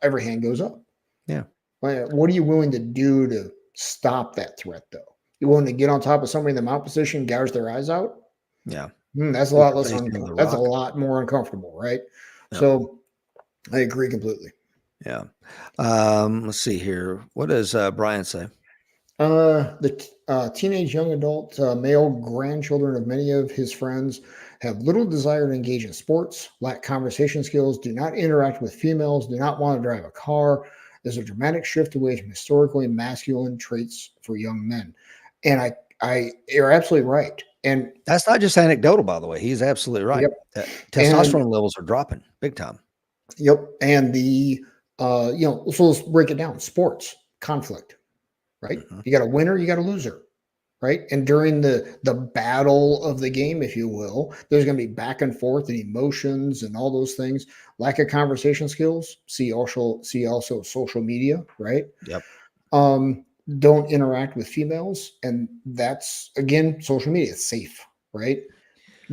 Every hand goes up. Yeah. What are you willing to do to stop that threat, though? You willing to get on top of somebody in the mount position, gouge their eyes out? Yeah. That's a lot less. That's a lot more uncomfortable, right? Yeah. So I agree completely. Yeah. Let's see here. What does Brian say? The teenage young adult male grandchildren of many of his friends have little desire to engage in sports, lack conversation skills, do not interact with females, do not want to drive a car. There's a dramatic shift away from historically masculine traits for young men. And you're absolutely right. And That's not just anecdotal, by the way. He's absolutely right. yep, That and testosterone levels are dropping big time. yep, and the so let's break it down. Sports conflict, right? Mhm. You got a winner, you got a loser, right? And during the battle of the game, if you will, there's going to be back and forth and emotions and all those things. Lack of conversation skills. See also social media, right? Yep. Don't interact with females, and that's again social media. It's safe, right?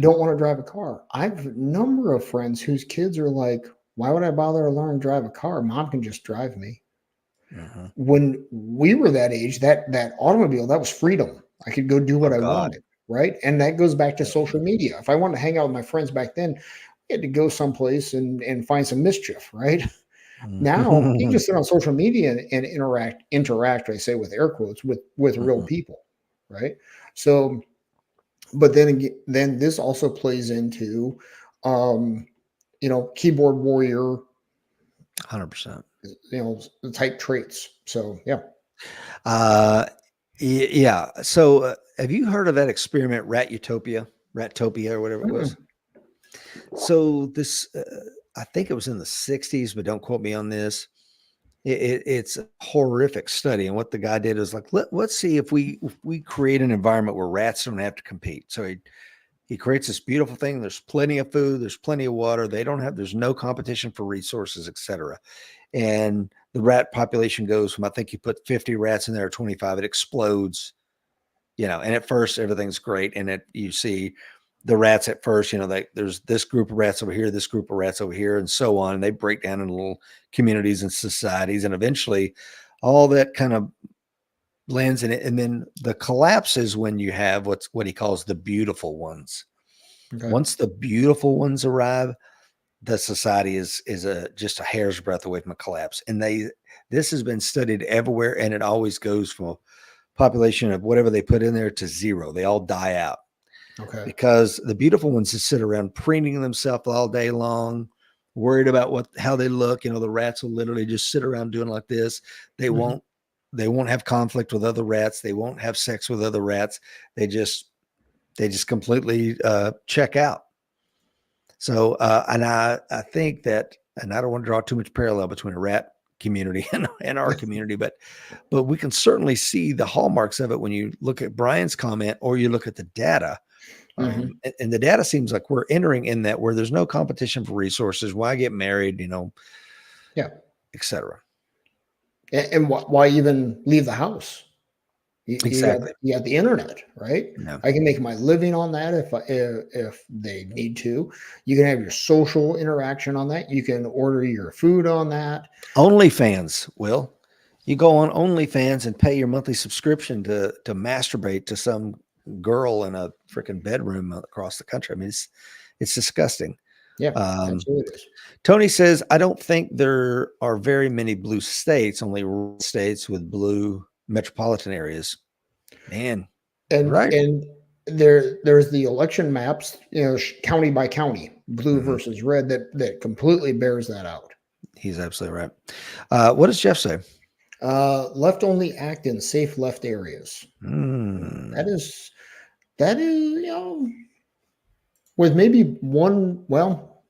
Don't want to drive a car. I've a number of friends whose kids are like, "Why would I bother to learn to drive a car? Mom can just drive me." Mhm. When we were that age, that automobile, that was freedom. I could go do Oh what I God. wanted, right? And that goes back to social Definitely. media. If I wanted to hang out with my friends back then, we had to go someplace and find some mischief, right? Now you can Mhm. just sit on social media and interact, I say with air quotes, with real Mhm. people, right? So, but then again, then this also plays into um, keyboard warrior, 100%. type traits. So yeah. Uh, yeah. So, have you heard of that experiment, Ratopia, or whatever it was? Mm-mm. So this, I think it was in the '60s, but don't quote me on this. It's a horrific study, and what the guy did is like, let's see if we create an environment where rats don't have to compete. So he creates this beautiful thing. There's plenty of food, there's plenty of water. There's no competition for resources, etc. And the rat population goes from, I think you put 50 rats in there, 25, it explodes, and at first everything's great. And you see the rats at first, there's this group of rats over here, this group of rats over here, and so on. And they break down in little communities and societies. And eventually all that kind of blends in it. And then the collapse is when you have what he calls the beautiful ones. Okay. Once the beautiful ones arrive, the society is just a hair's breadth away from a collapse. And this has been studied everywhere, and it always goes from a population of whatever they put in there to zero. They all die out Okay. because the beautiful ones just sit around preening themselves all day long, worried about how they look. The rats will literally just sit around doing like this. They Mhm. won't they won't have conflict with other rats. They won't have sex with other rats. They just completely check out. So, and I think that, and I don't want to draw too much parallel between a rat community and our community, but we can certainly see the hallmarks of it when you look at Brian's comment or you look at the data. Mhm. And the data seems like we're entering in that where there's no competition for resources. Why get married, Yeah. et cetera. And why even leave the house? Exactly. You got the internet, right? Yeah. I can make my living on that if they need to. You can have your social interaction on that. You can order your food on that. OnlyFans, Will. You go on OnlyFans and pay your monthly subscription to masturbate to some girl in a freaking bedroom across the country. I mean, it's disgusting. Yeah, Um, absolutely. Is. Tony says, I don't think there are very many blue states, only red states with blue metropolitan areas. Man, you're And right. there's the election maps, county by county, blue Mhm. versus red, that completely bears that out. He's absolutely right. What does Jeff say? Left only act in safe left areas. Hmm. That is with maybe one. Well,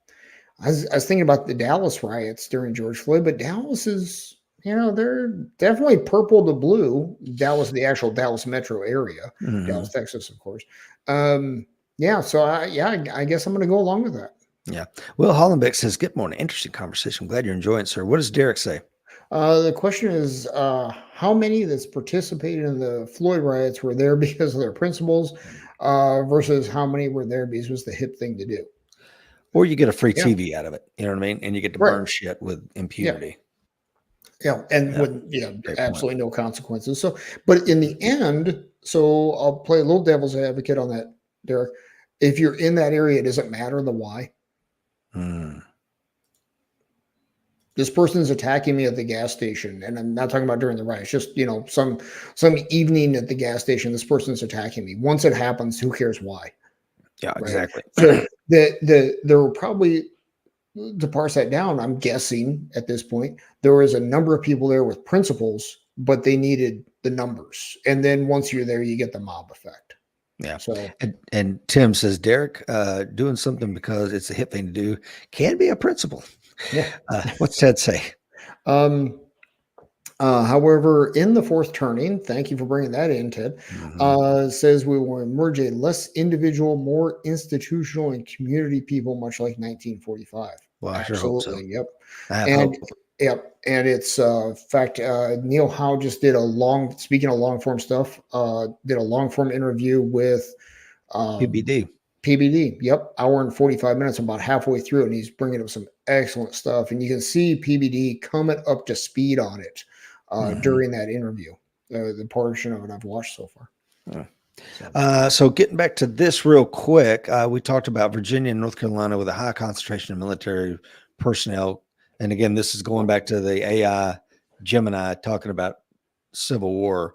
I was thinking about the Dallas riots during George Floyd, but Dallas is, they're definitely purple to blue. Dallas, the actual Dallas metro area, Mhm. Dallas, Texas, of course. Yeah, so I guess I'm going to go along with that. Yeah. Will Hollenbeck says, good morning. Interesting conversation. Glad you're enjoying it, sir. What does Derek say? The question is, how many that's participated in the Floyd riots were there because of their principles, versus how many were there because it was the hip thing to do? Or you get a free Yeah, TV out of it. You know what I mean? And you get to right. burn shit with Yeah, impunity. yeah, and Yeah. with Great point. absolutely no consequences. So, but in the end, so I'll play a little devil's advocate on that, Derek. If you're in that area, does it matter the why? Hmm. This person's attacking me at the gas station, and I'm not talking about during the riot. It's just some evening at the gas station. This person's attacking me. Once it happens, who cares why, Yeah, right? exactly. So there were probably, to parse that down, I'm guessing at this point there was a number of people there with principles, but they needed the numbers. And then once you're there, you get the mob effect. Yeah. So And Tim says, Derek, doing something because it's a hip thing to do can be a principle. yeah. What's Ted say? Um, however, in the fourth turning, thank you for bringing that in, Ted. Mhm. Says we will emerge a less individual, more institutional and community people, much like 1945. Well, I sure hope so. Absolutely, yep. I have And hope. yep, and it's in fact, Neil Howe just did a long, speaking of long form stuff, did a long form interview with PBD. PBD. Yep, hour and 45 minutes, about halfway through, and he's bringing up some excellent stuff. And you can see PBD coming up to speed on it Mhm. during that interview. The portion of it I've watched so far. Yeah. So, So getting back to this real quick, we talked about Virginia and North Carolina with a high concentration of military personnel. And again, this is going back to the AI Gemini talking about Civil War.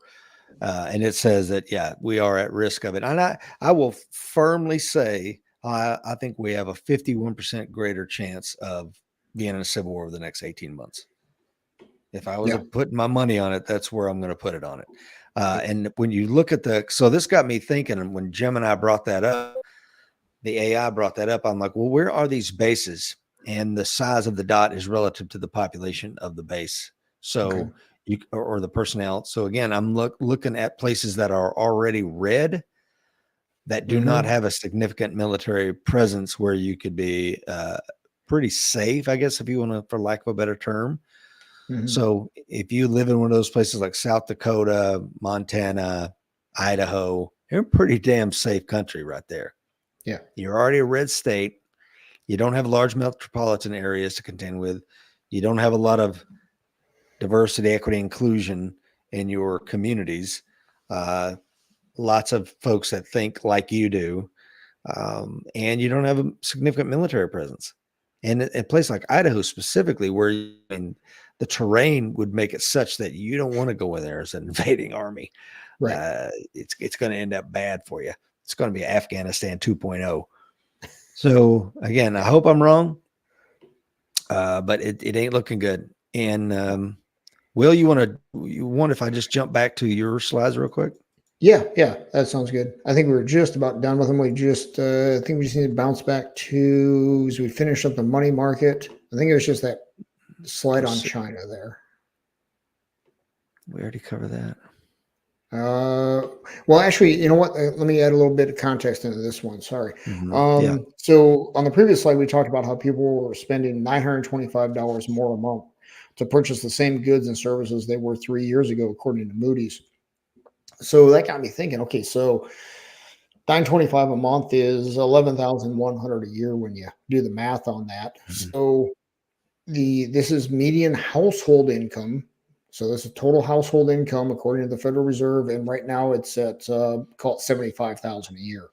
And it says that, yeah, we are at risk of it. And I will firmly say, I think we have a 51% greater chance of being in a civil war over the next 18 months. If I was yeah. putting my money on it, that's where I'm going to put it on it. And when you look at so this got me thinking, and when Gemini brought that up, the AI brought that up, I'm like, well, where are these bases? And the size of the dot is relative to the population of the base. Okay. So or the personnel. So again, I'm looking at places that are already red that do not Mm-hmm. have a significant military presence where you could be pretty safe, I guess, if you want to, for lack of a better term. Mm-hmm. So if you live in one of those places like South Dakota, Montana, Idaho, you're a pretty damn safe country right there. Yeah. You're already a red state. You don't have large metropolitan areas to contend with. You don't have a lot of diversity, equity, inclusion in your communities. Lots of folks that think like you do. And you don't have a significant military presence. And a place like Idaho specifically, where the terrain would make it such that you don't want to go in there as an invading army. Right. It's going to end up bad for you. It's going to be Afghanistan 2.0. So again, I hope I'm wrong, but it ain't looking good. And Will, you want if I just jump back to your slides real quick? Yeah, yeah, that sounds good. I think we were just about done with them. I think we just need to bounce back to as we finish up the money market. I think it was just that slide on China there. We already covered that. Well, actually, you know what? Let me add a little bit of context into this one. Sorry. Yeah. So on the previous slide, we talked about how people were spending $925 more a month to purchase the same goods and services they were 3 years ago, according to Moody's. So that got me thinking. Okay, so 925 a month is 11,100 a year when you do the math on that. Mhm. So this is median household income. So this is total household income according to the Federal Reserve, and right now it's at call it 75,000 a year.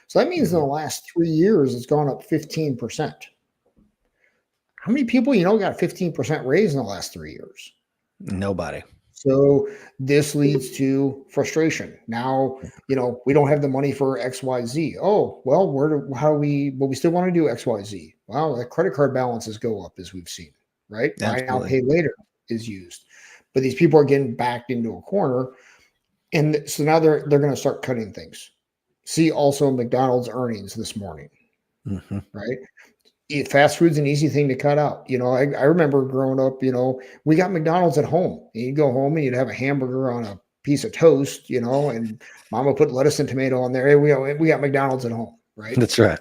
So that means in the last 3 years it's gone up 15%. How many people got a 15% raise in the last 3 years? Nobody. So this leads to frustration. Now, we don't have the money for XYZ. Oh, well, but we still want to do XYZ. Well, the credit card balances go up as we've seen, right? Buy now, Absolutely. pay later is used. But these people are getting backed into a corner. And so now they're going to start cutting things. See also McDonald's earnings this morning, Mm-hmm. right? Fast food's an easy thing to cut out. I remember growing up, we got McDonald's at home. You'd go home and you'd have a hamburger on a piece of toast, and mama put lettuce and tomato on there. Hey, we got McDonald's at home, right? That's right.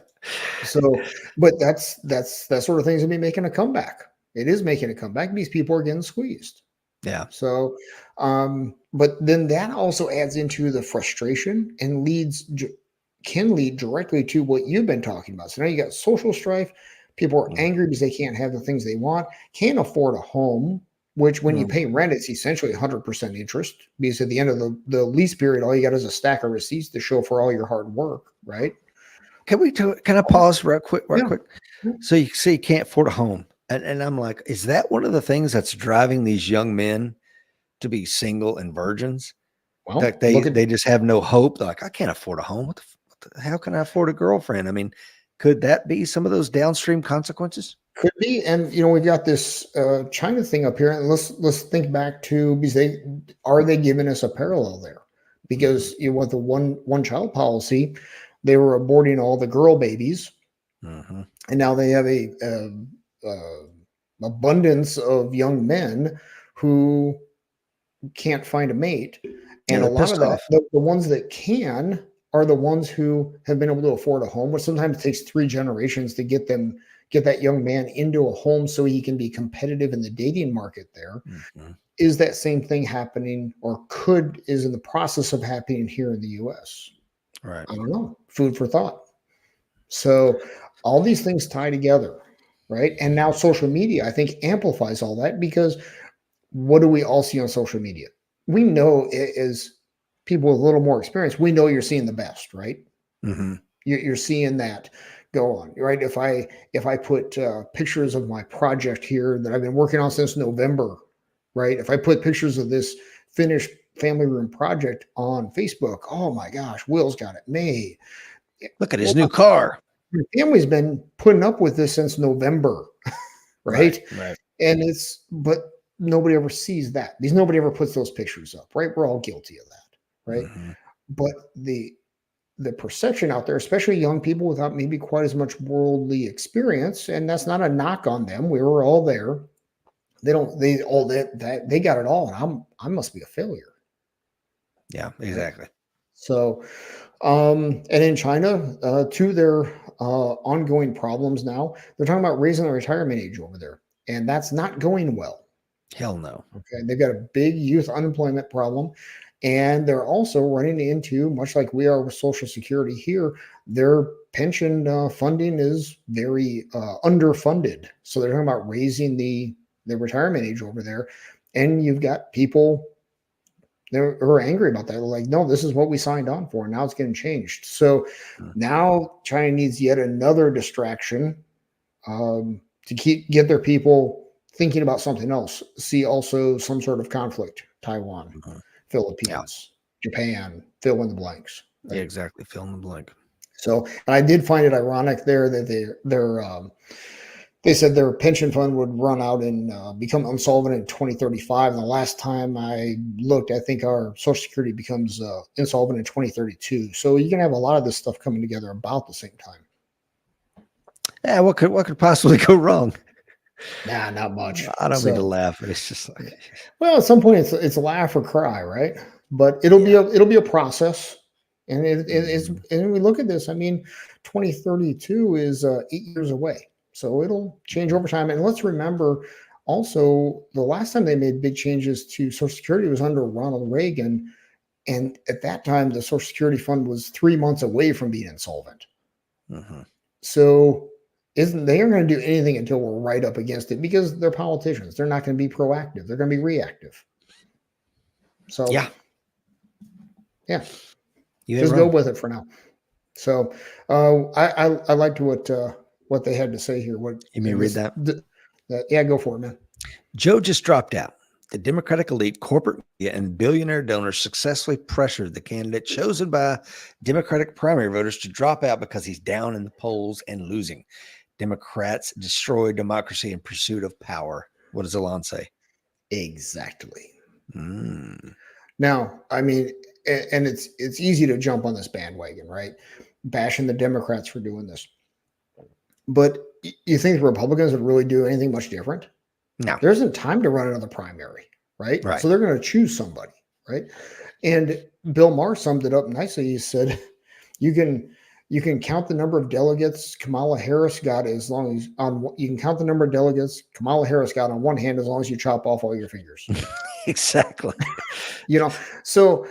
So, but that's that sort of thing's gonna be making a comeback. It is making a comeback. These people are getting squeezed. Yeah. So, but then that also adds into the frustration and can lead directly to what you've been talking about. So now you got social strife. People are angry because they can't have the things they want, can't afford a home, which when you pay rent, it's essentially 100% interest because at the end of the lease period, all you got is a stack of receipts to show for all your hard work, right? Can I pause real quick? Yeah. So you say you can't afford a home. And I'm like, is that one of the things that's driving these young men to be single and virgins? Well, Like they just have no hope. They're like, I can't afford a home. How can I afford a girlfriend? I mean, could that be some of those downstream consequences? could be, and we've got this China thing up here, and let's think back to because are they giving us a parallel there? because you know, with the one child policy, they were aborting all the girl babies, Mm-hmm. and now they have a abundance of young men who can't find a mate, Yeah, and a they're lot of pissed the, off. the ones that can are the ones who have been able to afford a home, which sometimes takes 3 generations to get that young man into a home so he can be competitive in the dating market there. Mm-hmm. Is that same thing happening, or is in the process of happening here in the US? Right. I don't know. Food for thought. So all these things tie together, right? And now social media, I think, amplifies all that, because what do we all see on social media? We know it is people with a little more experience. We know you're seeing the best, right? Mm-hmm. You're seeing that go on, right? If I put pictures of my project here that I've been working on since November, right? If I put pictures of this finished family room project on Facebook, oh my gosh, Will's got it made. Look at his Well, new car. my family's been putting up with this since November, Right. right? Right. And but nobody ever sees that, because nobody ever puts those pictures up, right? We're all guilty of that, right? Mm-hmm. But the perception out there, especially young people without maybe quite as much worldly experience, and that's not a knock on them. We were all there. They don't. They all that they got it all, and I must be a failure. Yeah, Right? exactly. So, and in China, to their ongoing problems now, they're talking about raising the retirement age over there, and that's not going well. Hell no. Okay, they've got a big youth unemployment problem, and they're also running into, much like we are with Social Security here, their pension funding is very underfunded. So they're talking about raising the retirement age over there, and you've got people who are angry about that. They're like, no, this is what we signed on for. Now it's getting changed. So Mm. now China needs yet another distraction to get their people thinking about something else. See also some sort of conflict: Taiwan, Mhm. Yeah. Philippines, Japan, fill in the blanks. Yeah, Right? exactly. Fill in the blank. So, and I did find it ironic there that they said their pension fund would run out and become insolvent in 2035. And the last time I looked, I think our Social Security becomes insolvent in 2032. So you can have a lot of this stuff coming together about the same time. Yeah, what could possibly go wrong? Nah, not much. I don't mean to So, laugh, but it's just like, well, at some point it's a laugh or cry, right? But yeah. it'll be a process, and it's, Mhm. and we look at this. I mean, 2032 is 8 years away, so it'll change over time. And let's remember, also, the last time they made big changes to Social Security was under Ronald Reagan, and at that time the Social Security fund was 3 months away from being insolvent. Mhm. So isn't they aren't going to do anything until we're right up against it, because they're politicians. They're not going to be proactive. They're going to be reactive. So Yeah, yeah, you ain't just go wrong. with it for now. So I liked what they had to say here. What You may and read that. yeah, go for it, man. Joe just dropped out. The Democratic elite, corporate media, and billionaire donors successfully pressured the candidate chosen by Democratic primary voters to drop out because he's down in the polls and losing. Democrats destroy democracy in pursuit of power. What does Elon say? Exactly. Mm. Now, I mean, and it's easy to jump on this bandwagon, right? Bashing the Democrats for doing this, but you think the Republicans would really do anything much different? No, There isn't time to run another primary, right? right. So they're going to choose somebody, right? And Bill Maher summed it up nicely. He said, "You can count the number of delegates Kamala Harris got as long as you can count the number of delegates Kamala Harris got on one hand as long as you chop off all your fingers." Exactly. You know, so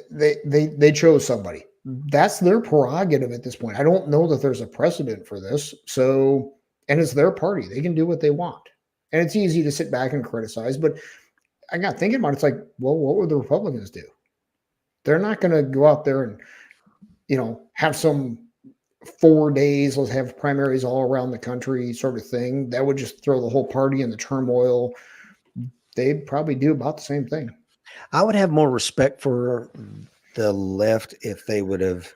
they chose somebody. That's their prerogative at this point. I don't know that there's a precedent for this. So, and it's their party. They can do what they want. And it's easy to sit back and criticize, but I got thinking about it. It's like, well, what would the Republicans do? They're not going to go out there and, have some 4 days, let's have primaries all around the country sort of thing. That would just throw the whole party in the turmoil. They'd probably do about the same thing. I would have more respect for the left if they would have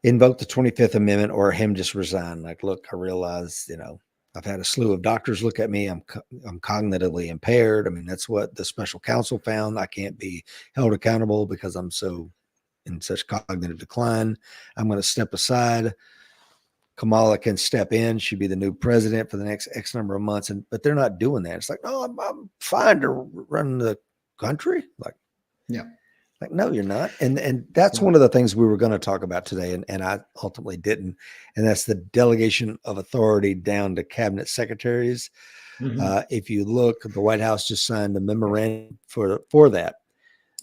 invoked the 25th Amendment or him just resign. Like, look, I realize, I've had a slew of doctors look at me. I'm cognitively impaired. I mean, that's what the special counsel found. I can't be held accountable because I'm so in such cognitive decline. I'm going to step aside. Kamala can step in. She'd be the new president for the next X number of months. But they're not doing that. It's like, no, I'm fine to run the country. Like, no, you're not. And that's one of the things we were going to talk about today. And I ultimately didn't. And that's the delegation of authority down to cabinet secretaries. If you look, the White House just signed a memorandum for that.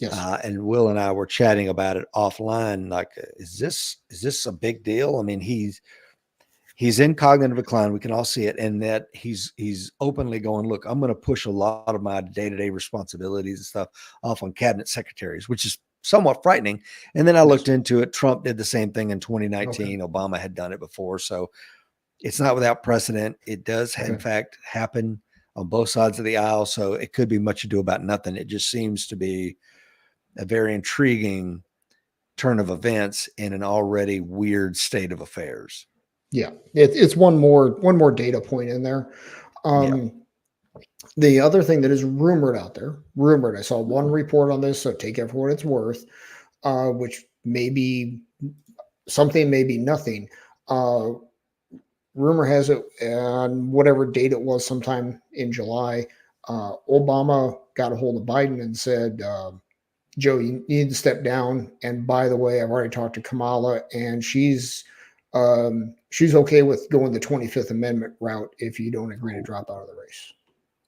Yes. And Will and I were chatting about it offline. Like, is this a big deal? I mean, he's in cognitive decline. We can all see it. And that he's openly going, look, I'm going to push a lot of my day-to-day responsibilities and stuff off on cabinet secretaries, which is somewhat frightening. And then I looked into it. Trump did the same thing in 2019. Okay. Obama had done it before. So it's not without precedent. It does, in fact, happen on both sides of the aisle. So it could be much ado about nothing. It just seems to be a very intriguing turn of events in an already weird state of affairs. Yeah, it's one more data point in there. The other thing that is rumored out there, I saw one report on this, so take it for what it's worth, which may be something, maybe nothing. Rumor has it, on whatever date it was, sometime in July, Obama got a hold of Biden and said, Joe, you need to step down. And by the way, I've already talked to Kamala, and she's okay with going the 25th Amendment route if you don't agree to drop out of the race.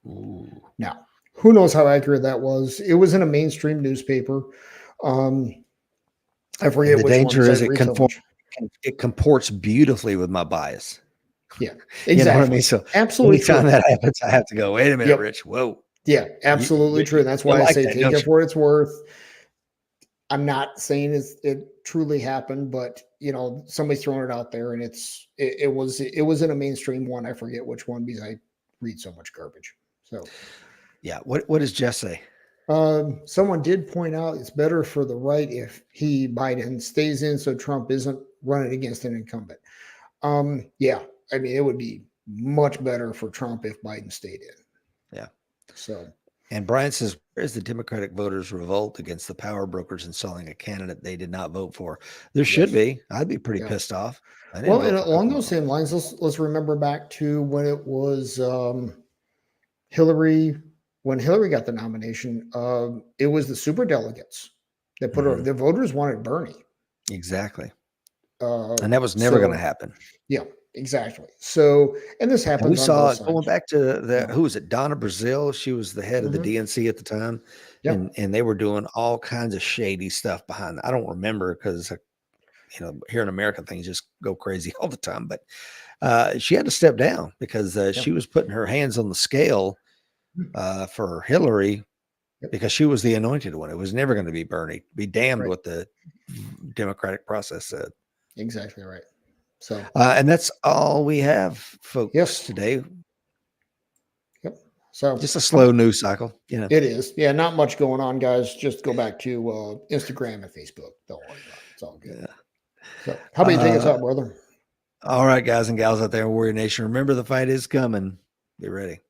Ooh. Now, who knows how accurate that was? It was in a mainstream newspaper. I forget which danger one. Is it comports beautifully with my bias. Yeah, exactly. You know what I mean? So absolutely, anytime that happens, I have to go, wait a minute, Rich. Whoa. Yeah, absolutely true. That's why I say take it for what it's worth. I'm not saying it truly happened, but somebody's throwing it out there, and it was in a mainstream one. I forget which one because I read so much garbage. So, yeah. What does Jeff say? Someone did point out it's better for the right if Biden stays in, so Trump isn't running against an incumbent. Yeah, I mean, it would be much better for Trump if Biden stayed in. Yeah. So. And Brian says, where's the Democratic voters' revolt against the power brokers installing a candidate they did not vote for? There should be. I'd be pretty pissed off. Well, and along those same lines, let's remember back to when it was Hillary. When Hillary got the nomination, it was the super delegates that put her. The voters wanted Bernie. Exactly. And that was never going to happen. Yeah. Exactly. So, and this happened. We saw it going back to who was it? Donna Brazile. She was the head of the DNC at the time. Yep. And they were doing all kinds of shady stuff behind that. I don't remember because, here in America, things just go crazy all the time. But she had to step down because she was putting her hands on the scale for Hillary because she was the anointed one. It was never going to be Bernie. Be damned what the democratic process said. Exactly right. So, and that's all we have, folks, today. Yep. So just a slow news cycle, It is. Yeah, not much going on, guys. Just go back to Instagram and Facebook. Don't worry about it. It's all good. Yeah. So, how about you take us out, brother? All right, guys and gals out there in Warrior Nation. Remember, the fight is coming. Be ready.